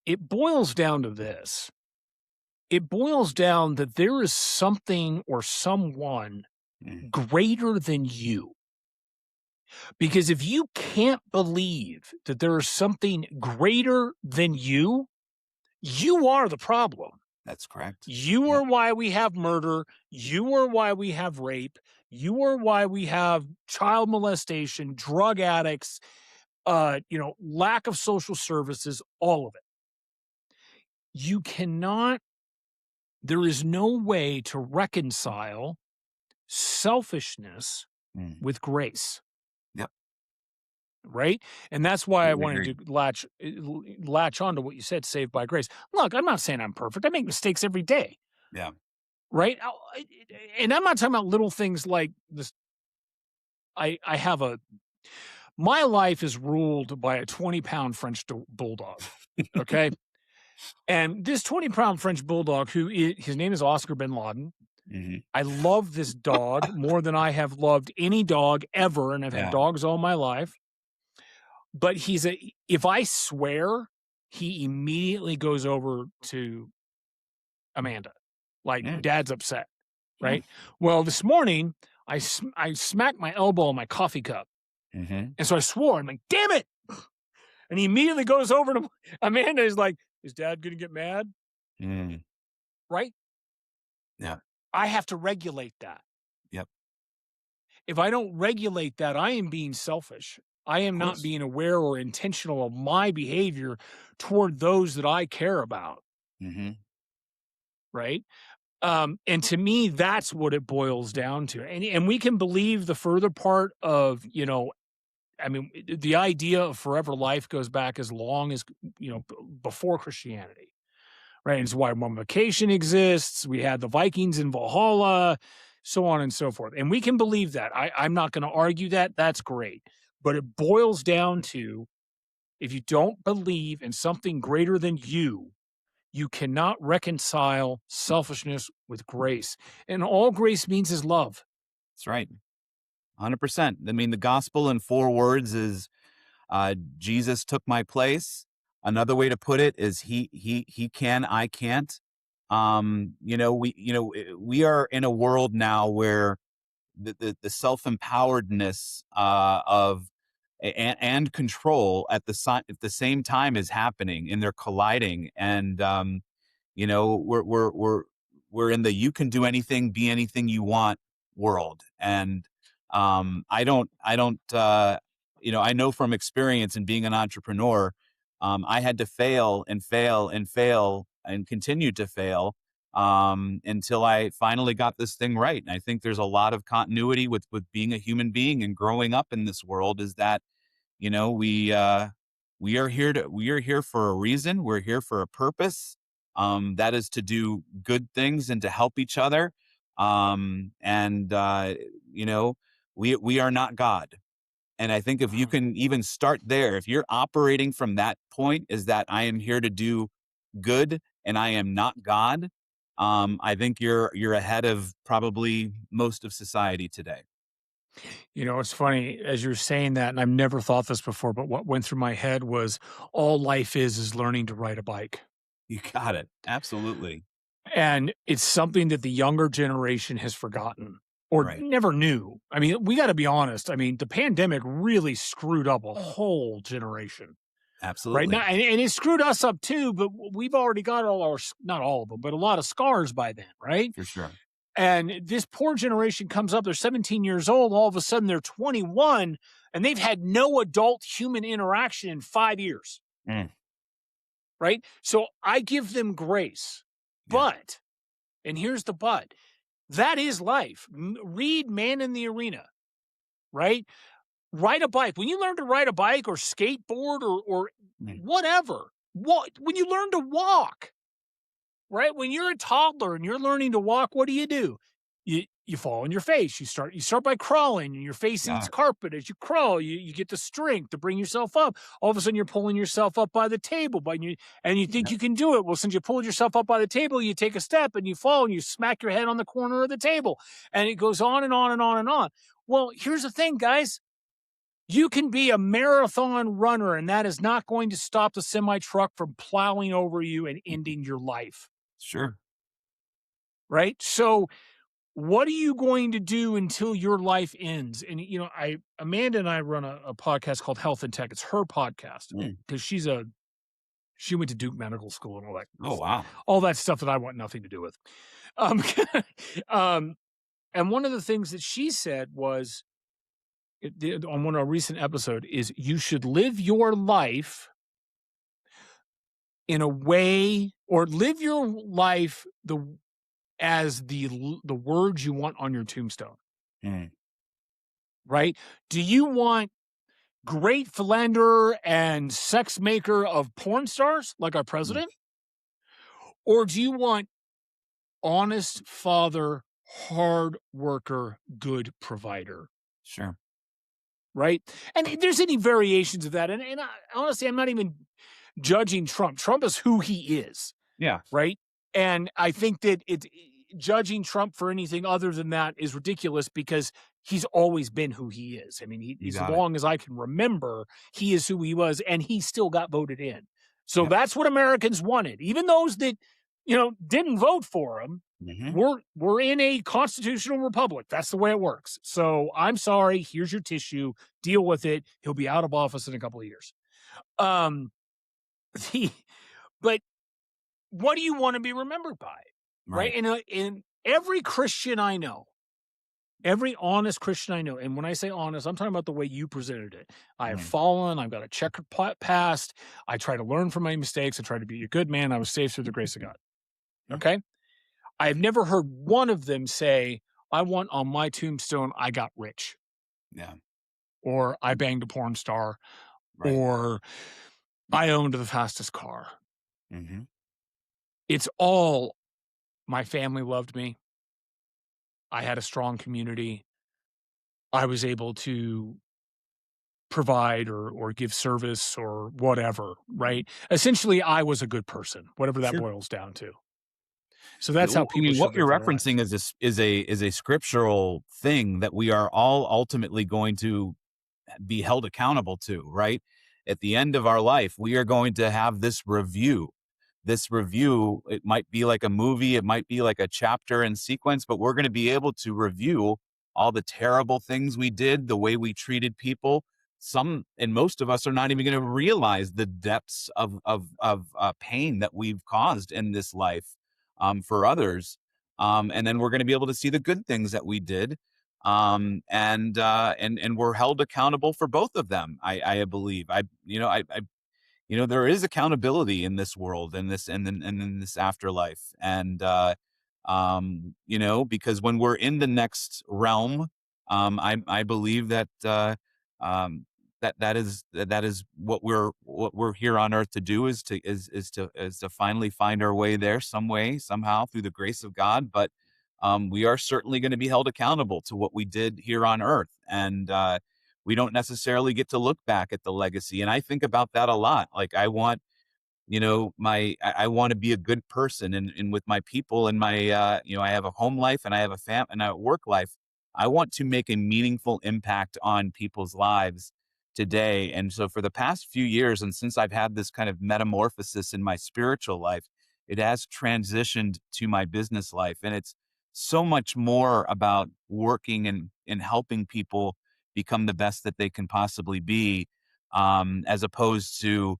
it boils down to this. It boils down that there is something or someone Mhm. greater than you. Because if you can't believe that there is something greater than you are the problem. That's correct. You Yep. are why we have murder. You are why we have rape. You are why we have child molestation, drug addicts, lack of social services, all of it. You cannot, there is no way to reconcile selfishness Mm. with grace. Yep. right? And that's why I Completely wanted agree. to latch on to what you said, saved by grace. Look, I'm not saying I'm perfect. I make mistakes every day, Yeah. right? And I'm not talking about little things like this. I have a my life is ruled by a 20-pound French bulldog. Okay. And this 20-pound French bulldog, his name is Oscar bin Laden. Hmm. I love this dog more than I have loved any dog ever. And I've had Yeah. dogs all my life. But if I swear, he immediately goes over to Amanda. Like, Mm. dad's upset, Mm. right? Well, this morning, I smacked my elbow on my coffee cup. Hmm. And so I swore, I'm like, damn it. And he immediately goes over to Amanda, is like, is dad going to get mad? Mm. Right? Yeah. I have to regulate that. Yep. If I don't regulate that, I am being selfish. I Of am not course. being aware or intentional of my behavior toward those that I care about. Hmm. Right. And to me, that's what it boils down to. And we can believe the further part of, I mean, the idea of forever life goes back as long as, before Christianity. Right. It's why mummification exists. We had the Vikings in Valhalla, so on and so forth. And we can believe that. I'm not going to argue that. That's great. But it boils down to, if you don't believe in something greater than you cannot reconcile selfishness with grace. And all grace means is love. That's right. 100%. I mean, the gospel in 4 words is Jesus took my place. Another way to put it is he can, I can't. We are in a world now where the self-empoweredness and control at the same time is happening, and they're colliding. And we're in the you can do anything, be anything you want world. And I know from experience and being an entrepreneur, I had to fail and fail and fail and continue to fail until I finally got this thing right. And I think there's a lot of continuity with being a human being and growing up in this world, is that you know we are here for a reason. We're here for a purpose. That is to do good things and to help each other. And you know we are not God. And I think if you Mhm. can even start there, if you're operating from that point, is that I am here to do good and I am not God. I think you're ahead of probably most of society today. It's funny as you're saying that, and I've never thought this before, but what went through my head was all life is learning to ride a bike. You got it. Absolutely. And it's something that the younger generation has forgotten or Right. never knew. I mean, we got to be honest. I mean, the pandemic really screwed up a whole generation, right? Now, Absolutely. and it screwed us up too, but we've already got not all of them, but a lot of scars by then, right? For sure. And this poor generation comes up, they're 17 years old, all of a sudden they're 21, and they've had no adult human interaction in 5 years, Mm. right? So I give them grace. Yeah. But, and here's the but, that is life. Read Man in the Arena, right? Ride a bike. When you learn to ride a bike or skateboard or Mm. whatever, when you learn to walk, right? When you're a toddler and you're learning to walk, what do? You fall on your face. You start by crawling, and your face eats Yeah. carpet as you crawl. You get the strength to bring yourself up. All of a sudden, you're pulling yourself up by the table, and you think Yeah. you can do it. Well, since you pulled yourself up by the table, you take a step and you fall and you smack your head on the corner of the table, and it goes on and on and on and on. Well, here's the thing, guys. You can be a marathon runner, and that is not going to stop the semi truck from plowing over you and ending your life. Sure. Right. So, what are you going to do until your life ends? And Amanda and I run a podcast called Health and Tech. It's her podcast Mm. because she went to Duke Medical School and Oh, wow. all that stuff that I want nothing to do with. Um, um, and one of the things that she said was on one of our recent episode is you should live your life in a way, or live your life as the words you want on your tombstone. Mm. Right? Do you want great philanderer and sex maker of porn stars like our Mm, president? Or do you want honest father, hard worker, good provider? sure. Right? And there's any variations of that. And honestly, I'm not even judging Trump. Trump is who he is, Yeah, right? And I think that judging Trump for anything other than that is ridiculous because he's always been who he is. I mean, you as got it. long as I can remember, he is who he was, and he still got voted in. So Yep. that's what Americans wanted. Even those that, didn't vote for him, Hmm. we're in a constitutional republic. That's the way it works. So I'm sorry. Here's your tissue. Deal with it. He'll be out of office in a couple of years. Um, the, but what do you want to be remembered by? Right. Right. And every Christian I know, every honest Christian I know, and when I say honest, I'm talking about the way you presented it. I have Mm, fallen. I've got a checkered past. I try to learn from my mistakes. I try to be a good man. I was saved through the grace of God. mm, Okay. I've never heard one of them say, I want on my tombstone, I got rich, yeah. or I banged a porn star, Right. or I owned the fastest car. Hmm. It's all my family loved me. I had a strong community. I was able to provide or give service or whatever, right? Essentially, I was a good person, whatever that Sure. boils down to. So that's how I people mean, should what live you're their lives. referencing is a scriptural thing that we are all ultimately going to be held accountable to, right? At the end of our life, we are going to have this review. This review, it might be like a movie, it might be like a chapter in sequence, but we're going to be able to review all the terrible things we did, the way we treated people. Some and most of us are not even going to realize the depths of pain that we've caused in this life for others. And then we're going to be able to see the good things that we did, and we're held accountable for both of them. I believe there is accountability in this world, and in this afterlife, and because when we're in the next realm, I believe that that is what we're here on earth to do, is to finally find our way there some way, somehow, through the grace of God. But we are certainly going to be held accountable to what we did here on earth, and we don't necessarily get to look back at the legacy. And I think about that a lot. Like, I want, I want to be a good person, and with my people, and my I have a home life, and I have and a work life. I want to make a meaningful impact on people's lives today. And so for the past few years, and since I've had this kind of metamorphosis in my spiritual life, it has transitioned to my business life, and it's so much more about working and helping people become the best that they can possibly be, as opposed to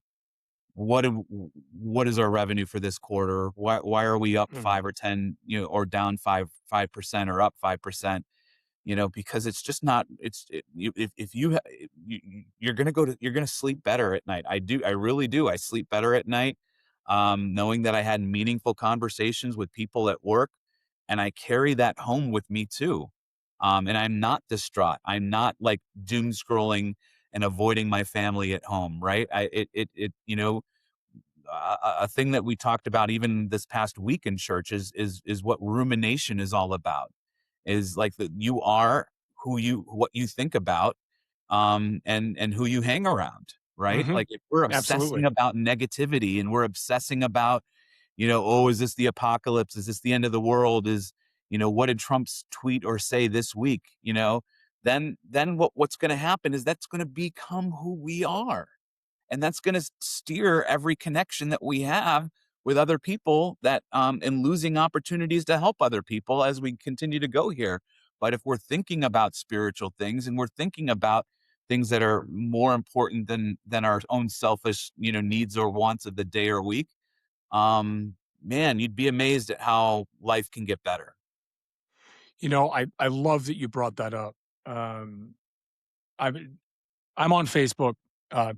what is our revenue for this quarter? Why are we up Mhm. 5 or 10, or down 5% or up 5%? Because it's just not. If you're gonna you're gonna sleep better at night. I really do. I sleep better at night, knowing that I had meaningful conversations with people at work, and I carry that home with me too. And I'm not distraught. I'm not like doom scrolling and avoiding my family at home. Right. A thing that we talked about even this past week in church is what rumination is all about. Is like that you are what you think about, and who you hang around, right? Mhm. Like, if we're obsessing Absolutely. about negativity, and we're obsessing about, oh, is this the apocalypse? Is this the end of the world? What did Trump's tweet or say this week? Then what's going to happen is that's going to become who we are, and that's going to steer every connection that we have with other people, and losing opportunities to help other people as we continue to go here. But if we're thinking about spiritual things, and we're thinking about things that are more important than our own selfish, needs or wants of the day or week, man, you'd be amazed at how life can get better. I love that you brought that up. Um, I'm I'm on Facebook,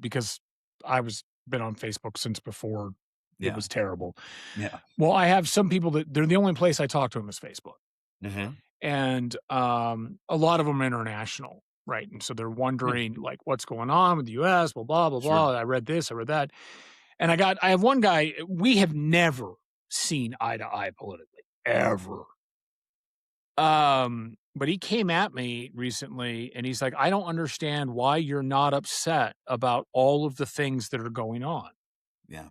because I was been on Facebook since before it Yeah. was terrible. Yeah. Well, I have some people that they're the only place I talk to them is Facebook, Hmm. and a lot of them are international, right? And so they're Yeah, wondering like what's going on with the US, blah, blah, blah, sure. blah. I read this, I read that. And I have one guy, we have never seen eye to eye politically, ever. But he came at me recently and he's like, I don't understand why you're not upset about all of the things that are going on. Yeah,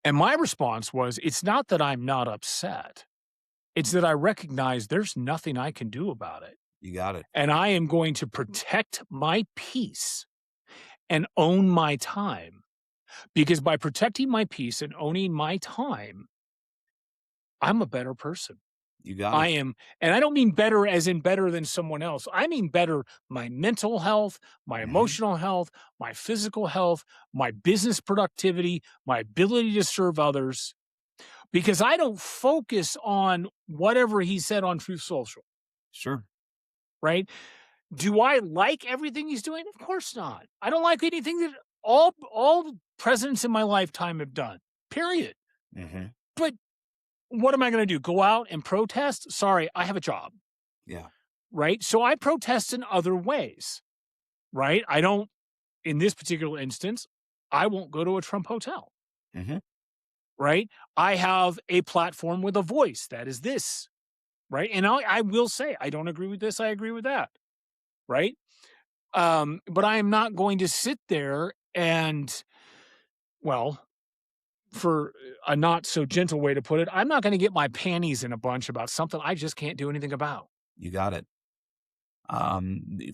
And my response was, it's not that I'm not upset. It's that I recognize there's nothing I can do about it. you got it. And I am going to protect my peace and own my time. Because by protecting my peace and owning my time, I'm a better person. You got I it. am, and I don't mean better as in better than someone else. I mean better my mental health, my Mhm. emotional health, my physical health, my business productivity, my ability to serve others, because I don't focus on whatever he said on Truth Social, Sure. right? Do I like everything he's doing? Of course not. I don't like anything that all presidents in my lifetime have done. Period. Mhm. But what am I going to do? Go out and protest? Sorry, I have a job, Yeah. right? So I protest in other ways, right? I don't, in this particular instance, I won't go to a Trump hotel, Mhm. right? I have a platform with a voice that is this, right? And I will say, I don't agree with this, I agree with that, right? But I am not going to sit there and, well, for a not so gentle way to put it, I'm not going to get my panties in a bunch about something I just can't do anything about. You got it.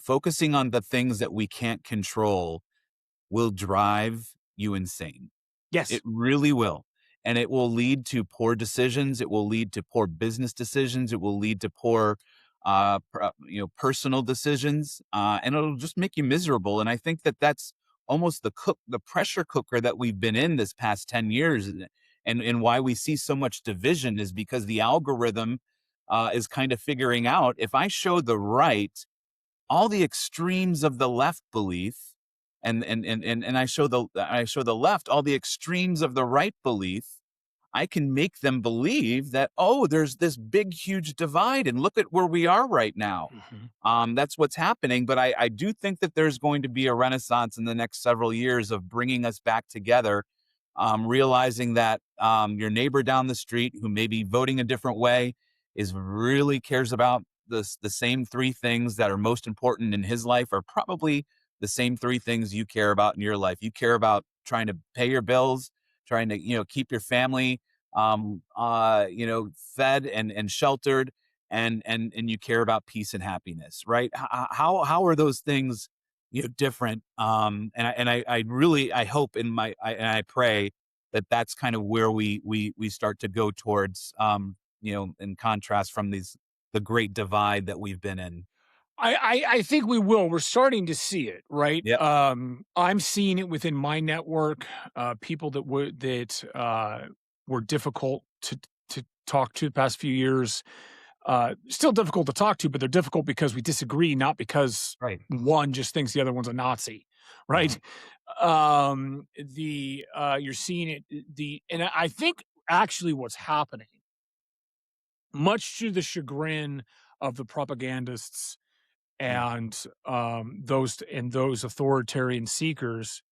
Focusing on the things that we can't control will drive you insane. It Yes. really will. And it will lead to poor decisions. It will lead to poor business decisions. It will lead to poor, personal decisions, and it'll just make you miserable. And I think that that's almost the pressure cooker that we've been in this past 10 years, and why we see so much division is because the algorithm is kind of figuring out if I show the right all the extremes of the left belief and I show the left all the extremes of the right belief, I can make them believe that, oh, there's this big huge divide and look at where we are right now. Mhm. That's what's happening, but I do think that there's going to be a renaissance in the next several years of bringing us back together, realizing that your neighbor down the street who may be voting a different way is really cares about the same three things that are most important in his life are probably the same three things you care about in your life. You care about trying to pay your bills, trying to keep your family fed and sheltered, and you care about peace and happiness, right? How are those things different? And I really I hope and I pray that that's kind of where we start to go towards, in contrast from the great divide that we've been in. I think we will. We're starting to see it, right? Yep. I'm seeing it within my network. People were difficult to talk to the past few years. Still difficult to talk to, but they're difficult because we disagree, not because Right. one just thinks the other one's a Nazi, right? Mhm. You're seeing it. And I think actually what's happening, much to the chagrin of the propagandists Mm. and those authoritarian seekers,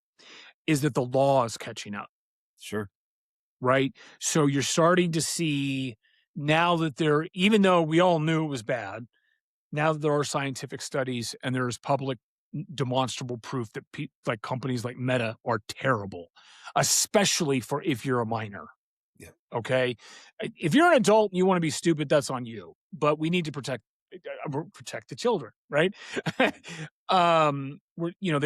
is that the law is catching up, Sure. right? So you're starting to see now that there, even though we all knew it was bad, now that there are scientific studies and there's public demonstrable proof that like companies like Meta are terrible, especially for if you're a minor. Yeah. Okay. If you're an adult and you want to be stupid, that's on you. But we need to protect the children, right? They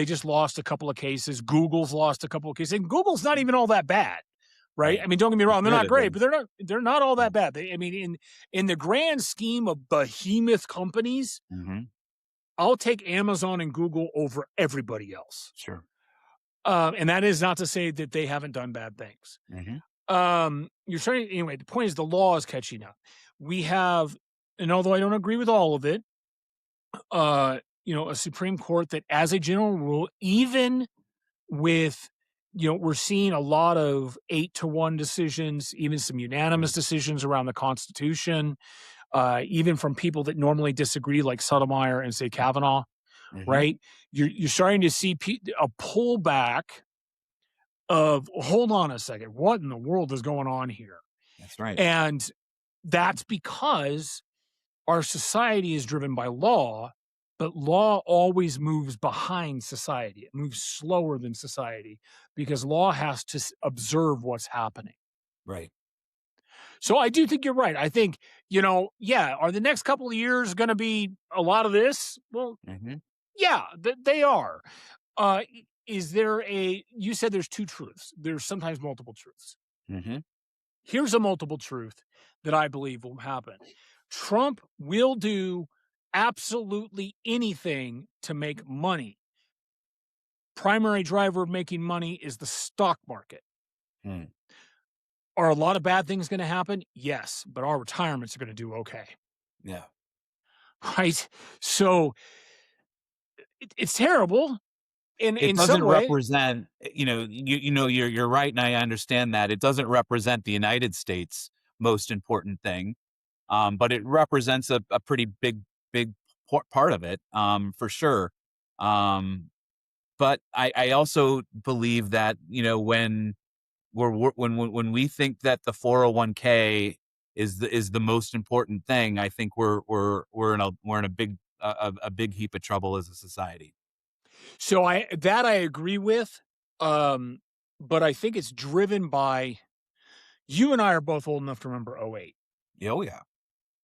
just lost a couple of cases. Google's lost a couple of cases. And Google's not even all that bad. Right. Right. I mean, don't get me wrong, they're not great, Comparatively. but they're not all Mm. that bad. I mean, in the grand scheme of behemoth companies, Mhm. I'll take Amazon and Google over everybody else. Sure. And that is not to say that they haven't done bad things. Mhm. You're starting anyway. The point is the law is catching up. We have, and although I don't agree with all of it, a Supreme Court that, as a general rule, even with, we're seeing a lot of 8-1 decisions, even some unanimous Right. decisions around the Constitution, even from people that normally disagree, like Sotomayor and say Kavanaugh. Hmm. right? You're starting to see a pullback of, hold on a second, what in the world is going on here? That's right. And that's because our society is driven by law, but law always moves behind society. It moves slower than society because law has to observe what's happening. Right. So I do think you're right. I think, yeah, are the next couple of years going to be a lot of this? Well, Hmm. yeah, they are. Is there you said there's two truths. There's sometimes multiple truths. Hmm. Here's a multiple truth that I believe will happen. Trump will do absolutely anything to make money. Primary driver of making money is the stock market. Mm. Are a lot of bad things going to happen? Yes, but our retirements are going to do okay. Yeah. Right? So it's terrible It in some doesn't way. represent, you're right, and I understand that it doesn't represent the United States' most important thing, but it represents a pretty big part of it, for sure. Um, but I also believe that when when we think that the 401k is the most important thing, I think we're in a big heap of trouble as a society. So I agree with, um, but I think it's driven by, you and I are both old enough to remember '08. Oh yeah.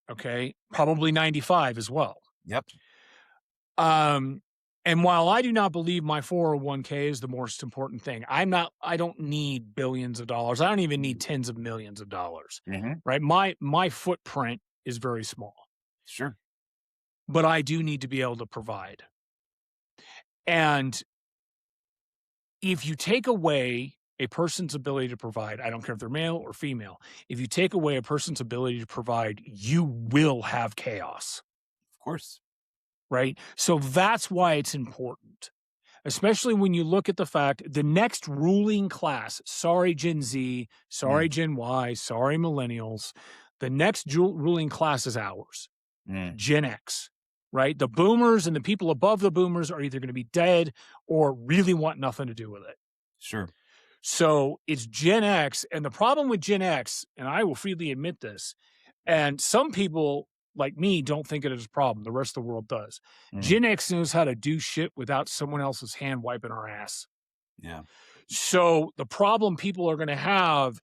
Okay, probably '95 as well. Yep. Um, and while I do not believe my 401k is the most important thing, I don't need billions of dollars. I don't even need tens of millions of dollars. Hmm. Right? My footprint is very small, Sure. but I do need to be able to provide. And if you take away a person's ability to provide, I don't care if they're male or female, if you take away a person's ability to provide, you will have chaos, Of course. right? So that's why it's important, especially when you look at the fact the next ruling class, sorry, Gen Z, sorry, Mm. Gen Y, sorry, millennials, the next ruling class is ours, Mm. Gen X, right? The boomers and the people above the boomers are either going to be dead or really want nothing to do with it. Sure. So it's Gen X. And the problem with Gen X, and I will freely admit this, and some people like me don't think it is a problem. The rest of the world does. Mm. Gen X knows how to do shit without someone else's hand wiping our ass. Yeah. So the problem people are going to have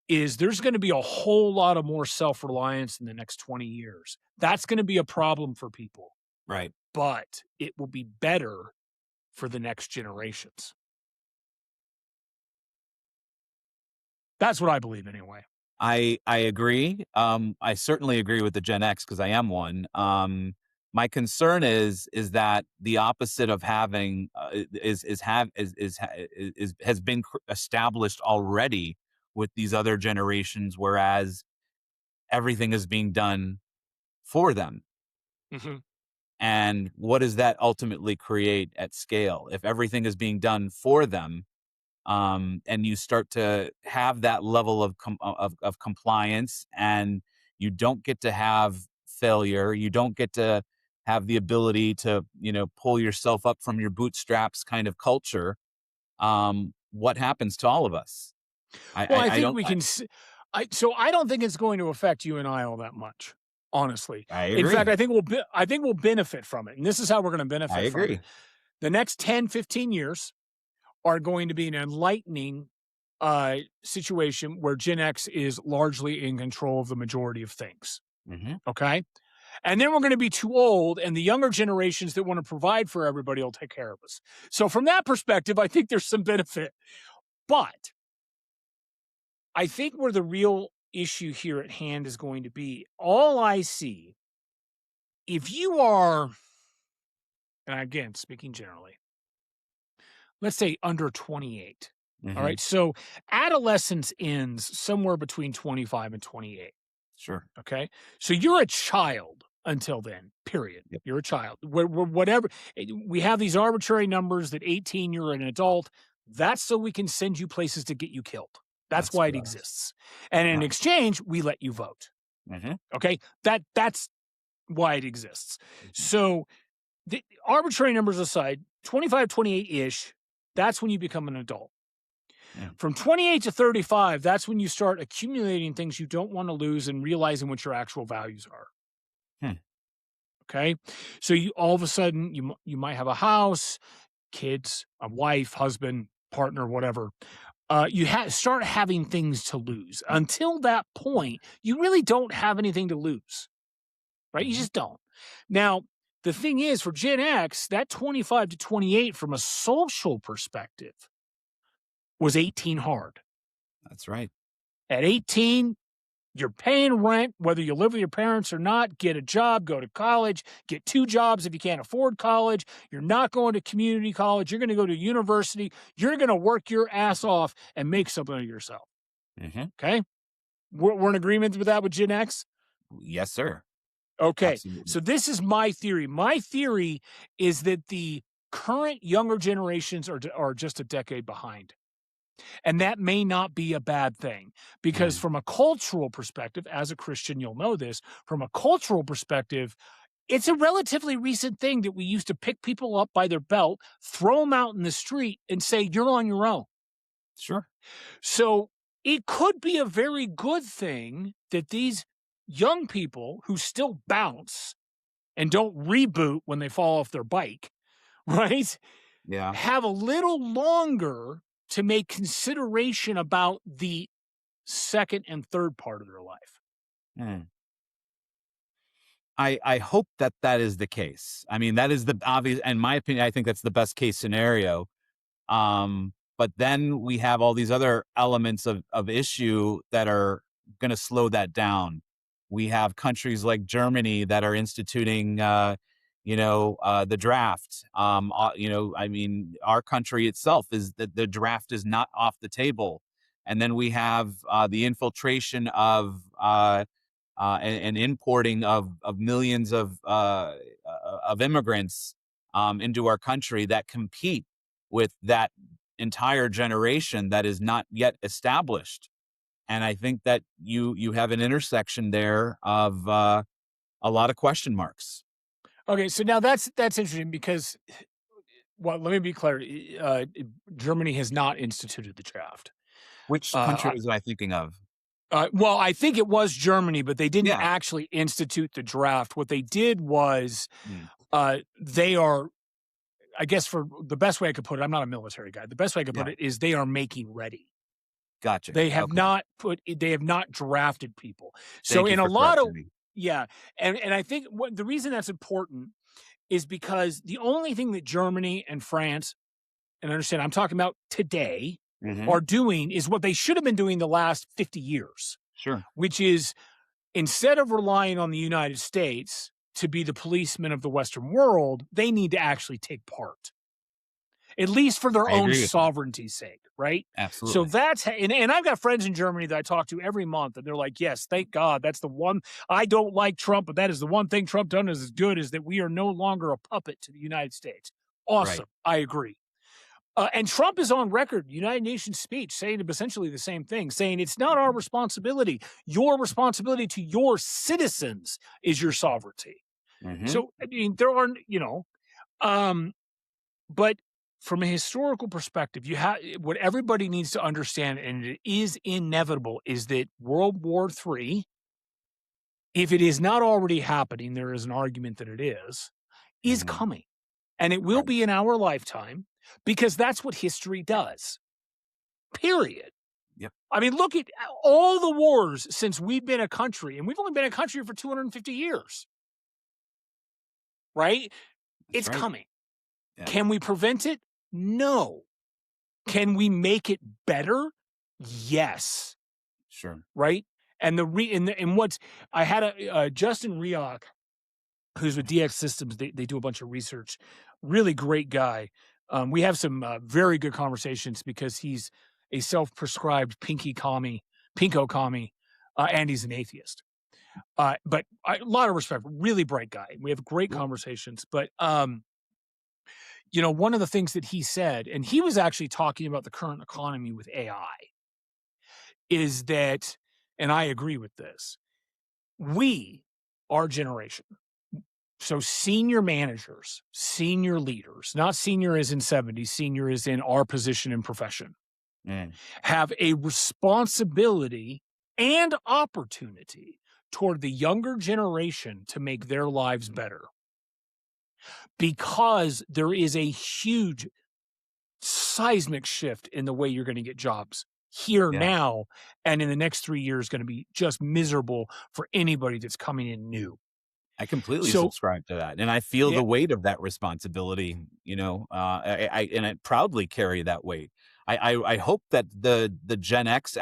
is there's going to be a whole lot of more self-reliance in the next 20 years. That's going to be a problem for people, Right. but it will be better for the next generations. That's what I believe anyway. I agree. I certainly agree with the Gen X because I am one. My concern is that the opposite of having has been established already with these other generations, whereas everything is being done for them. Mhm. And what does that ultimately create at scale? If everything is being done for them, and you start to have that level of compliance, and you don't get to have failure, you don't get to have the ability to pull yourself up from your bootstraps kind of culture. What happens to all of us? Well, I I think don't we can so I don't think it's going to affect you and I all that much, honestly. I In fact, agree. I think we'll benefit from it, and this is how we're gonna I benefit from it. agree. The next 10, 15 years are going to be an enlightening, situation where Gen X is largely in control of the majority of things, Hmm. okay? And then we're gonna be too old, and the younger generations that wanna provide for everybody will take care of us. So from that perspective, I think there's some benefit. But I think where the real issue here at hand is going to be, all I see, if you are, and again, speaking generally, let's say under 28. All Hmm. right. So adolescence ends somewhere between 25 and 28. Sure. Okay. So you're a child until then, period. Yep. You're a child. Whatever. We have these arbitrary numbers that 18, you're an adult. That's so we can send you places to get you killed. That's That's why it correct. exists. And in Right. exchange, we let you vote. Hmm. Okay. That's why it exists. Hmm. So the arbitrary numbers aside, 25, 28-ish, that's when you become an adult. Mm. From 28 to 35, that's when you start accumulating things you don't want to lose and realizing what your actual values are. Hmm. Okay. So you all of a sudden you might have a house, kids, a wife, husband, partner, whatever. You start having things to lose. Until that point, you really don't have anything to lose, right? You Mhm. just don't. Now, the thing is, for Gen X, that 25 to 28, from a social perspective, was 18 hard. That's right. At 18, you're paying rent, whether you live with your parents or not, get a job, go to college, get 2 jobs if you can't afford college. You're not going to community college. You're going to go to university. You're going to work your ass off and make something of yourself. Mhm. Okay. We're in agreement with that with Gen X. Yes, sir. Okay. Absolutely. So this is my theory. My theory is that the current younger generations are just a decade behind. And that may not be a bad thing because, Mm. from a cultural perspective, as a Christian, you'll know this, from a cultural perspective, it's a relatively recent thing that we used to pick people up by their belt, throw them out in the street, and say, "You're on your own." Sure. So it could be a very good thing that these young people who still bounce and don't reboot when they fall off their bike, right, Yeah. have a little longer to make consideration about the second and third part of their life. Mm. I hope that that is the case. I mean, that is the obvious in my opinion, I think that's the best case scenario. But then we have all these other elements of issue that are gonna slow that down. We have countries like Germany that are instituting, the draft. I mean, our country itself is that the draft is not off the table. And then we have, the infiltration and importing of millions of immigrants into our country that compete with that entire generation that is not yet established. And I think that you have an intersection there of a lot of question marks. Okay, so now that's interesting because, well, let me be clear. Germany has not instituted the draft. Which country Uh, was I thinking of? well, I think it was Germany, but they didn't Yeah. actually institute the draft. What they did was, Mm. they are, I guess, for the best way I could put it, I'm not a military guy. The best way I could put Yeah. it is they are making ready. Gotcha. Okay. They have not drafted people. So Thank you in a for lot of, correcting me. yeah, and I think the reason that's important is because the only thing that Germany and France, and understand I'm talking about today, Hmm. are doing is what they should have been doing the last 50 years, Sure. which is, instead of relying on the United States to be the policeman of the Western world, they need to actually take part, at least for their I own agree with you. sovereignty's sake, right? So Absolutely. and I've got friends in Germany that I talk to every month, and they're like, "Yes, thank God, that's the one. I don't like Trump, but that is the one thing Trump done is as good, is that we are no longer a puppet to the United States." Right. Awesome, I agree. And Trump is on record, United Nations speech, saying essentially the same thing, saying it's not our Mhm. responsibility. Your responsibility to your citizens is your sovereignty. Hmm. So I mean, there are, um, but from a historical perspective, you have what everybody needs to understand, and it is inevitable, is that World War III, if it is not already happening, there is an argument that it is Hmm. coming. And it will Right. be in our lifetime because that's what history does. Period. Yep. I mean, look at all the wars since we've been a country, and we've only been a country for 250 years, right? That's It's right. coming. Yeah. Can we prevent it? No. Can we make it better? Yes. Sure. Right? And and what's I had Justin Rioch, who's with DX Systems. They do a bunch of research. Really great guy. We have some very good conversations because he's a self-prescribed pinko commie, and he's an atheist. A lot of respect. Really bright guy. We have great Cool. conversations. But one of the things that he said, and he was actually talking about the current economy with AI, is that, and I agree with this, we, our generation, So senior managers, senior leaders, not senior as in 70, senior as in our position and profession, Mm, have a responsibility and opportunity toward the younger generation to make their lives better because there is a huge seismic shift in the way you're going to get jobs here yeah. now and in the next 3 years going to be just miserable for anybody that's coming in new. I completely So, subscribe to that, and I feel yeah, the weight of that responsibility, and I proudly carry that weight. I hope that the Gen X,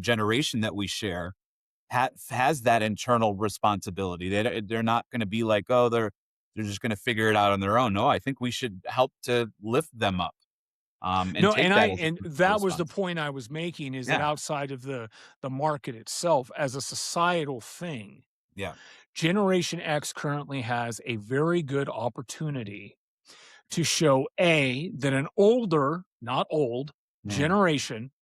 generation that we share has that internal responsibility. They're not gonna be like, "Oh, they're just gonna figure it out on their own." No, I think we should help to lift them up, and no, take and that as a personal that was the responsibility. point I was making is that Yeah, outside of the market itself as a societal thing, yeah, Generation X currently has a very good opportunity to show A, that an older, not old, mm, generation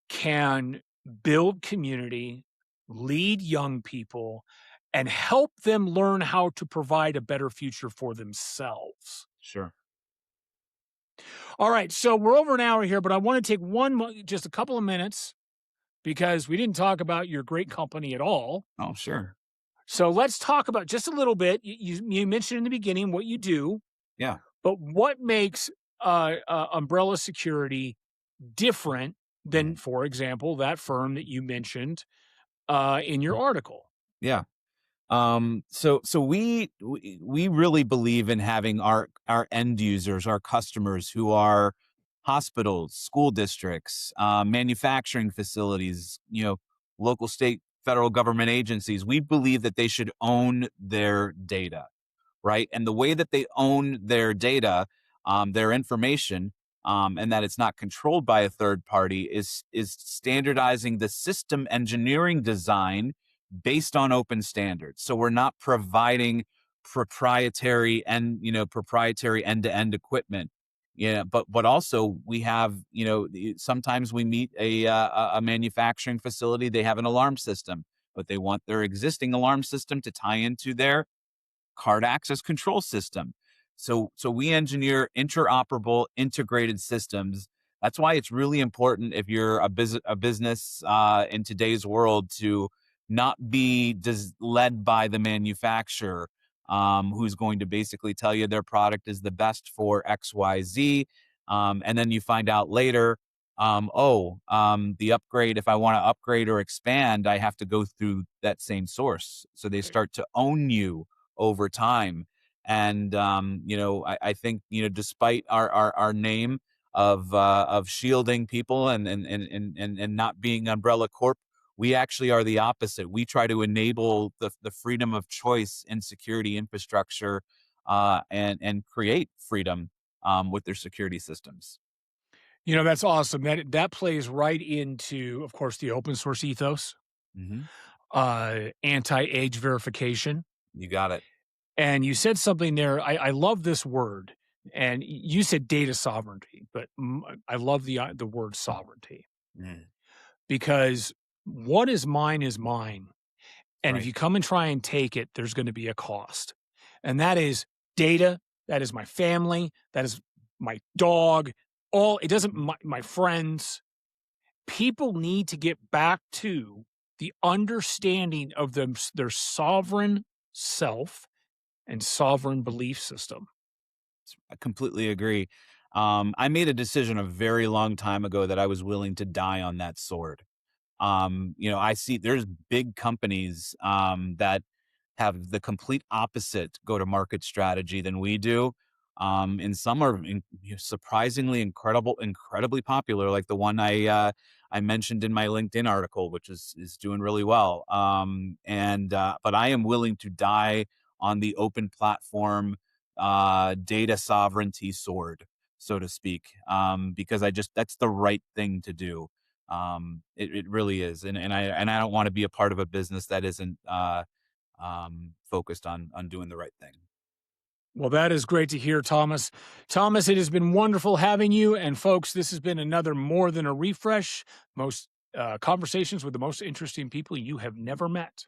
can build community, lead young people, and help them learn how to provide a better future for themselves. sure. All right, so we're over an hour here, but I want to take just a couple of minutes because we didn't talk about your great company at all. Oh, sure. So let's talk about just a little bit. You mentioned in the beginning what you do, Yeah, but what makes Umbrella Security different than, mhm, for example, that firm that you mentioned in your article? yeah. So we really believe in having our end users, our customers who are hospitals, school districts, manufacturing facilities, local, state, federal government agencies. We believe that they should own their data, right? And the way that they own their data, their information, and that it's not controlled by a third party is standardizing the system engineering design based on open standards. So we're not providing proprietary end-to-end equipment. Yeah, but also we have, sometimes we meet a manufacturing facility. They have an alarm system, but they want their existing alarm system to tie into their card access control system. So we engineer interoperable, integrated systems. That's why it's really important if you're a business in today's world to not be led by the manufacturer, who's going to basically tell you their product is the best for X, Y, Z, and then you find out later, the upgrade. If I want to upgrade or expand, I have to go through that same source. So they start to own you over time. And I think, despite our name of shielding people and not being Umbrella Corp, we actually are the opposite. We try to enable the freedom of choice in security infrastructure, and create freedom with their security systems. That's awesome. That plays right into, of course, the open source ethos, Hmm. anti-age verification. You got it. And you said something there. I love this word, and you said data sovereignty, but I love the word sovereignty Mm, because what is mine is mine, that's and if right. you come and try and take it, there's going to be a cost, and that is data. That is my family. That is my dog. All it doesn't my friends. People need to get back to the understanding of their sovereign self and sovereign belief system. I completely agree. I made a decision a very long time ago that I was willing to die on that sword. I see there's big companies that have the complete opposite go to market strategy than we do. And some are surprisingly incredibly popular, like the one I mentioned in my LinkedIn article, which is doing really well. But I am willing to die on the open platform data sovereignty sword, so to speak, because that's the right thing to do. It really is, and I don't want to be a part of a business that isn't focused on doing the right thing. Well, that is great to hear, Thomas. Thomas, it has been wonderful having you. And folks, this has been another More Than a Refresh, most conversations with the most interesting people you have never met.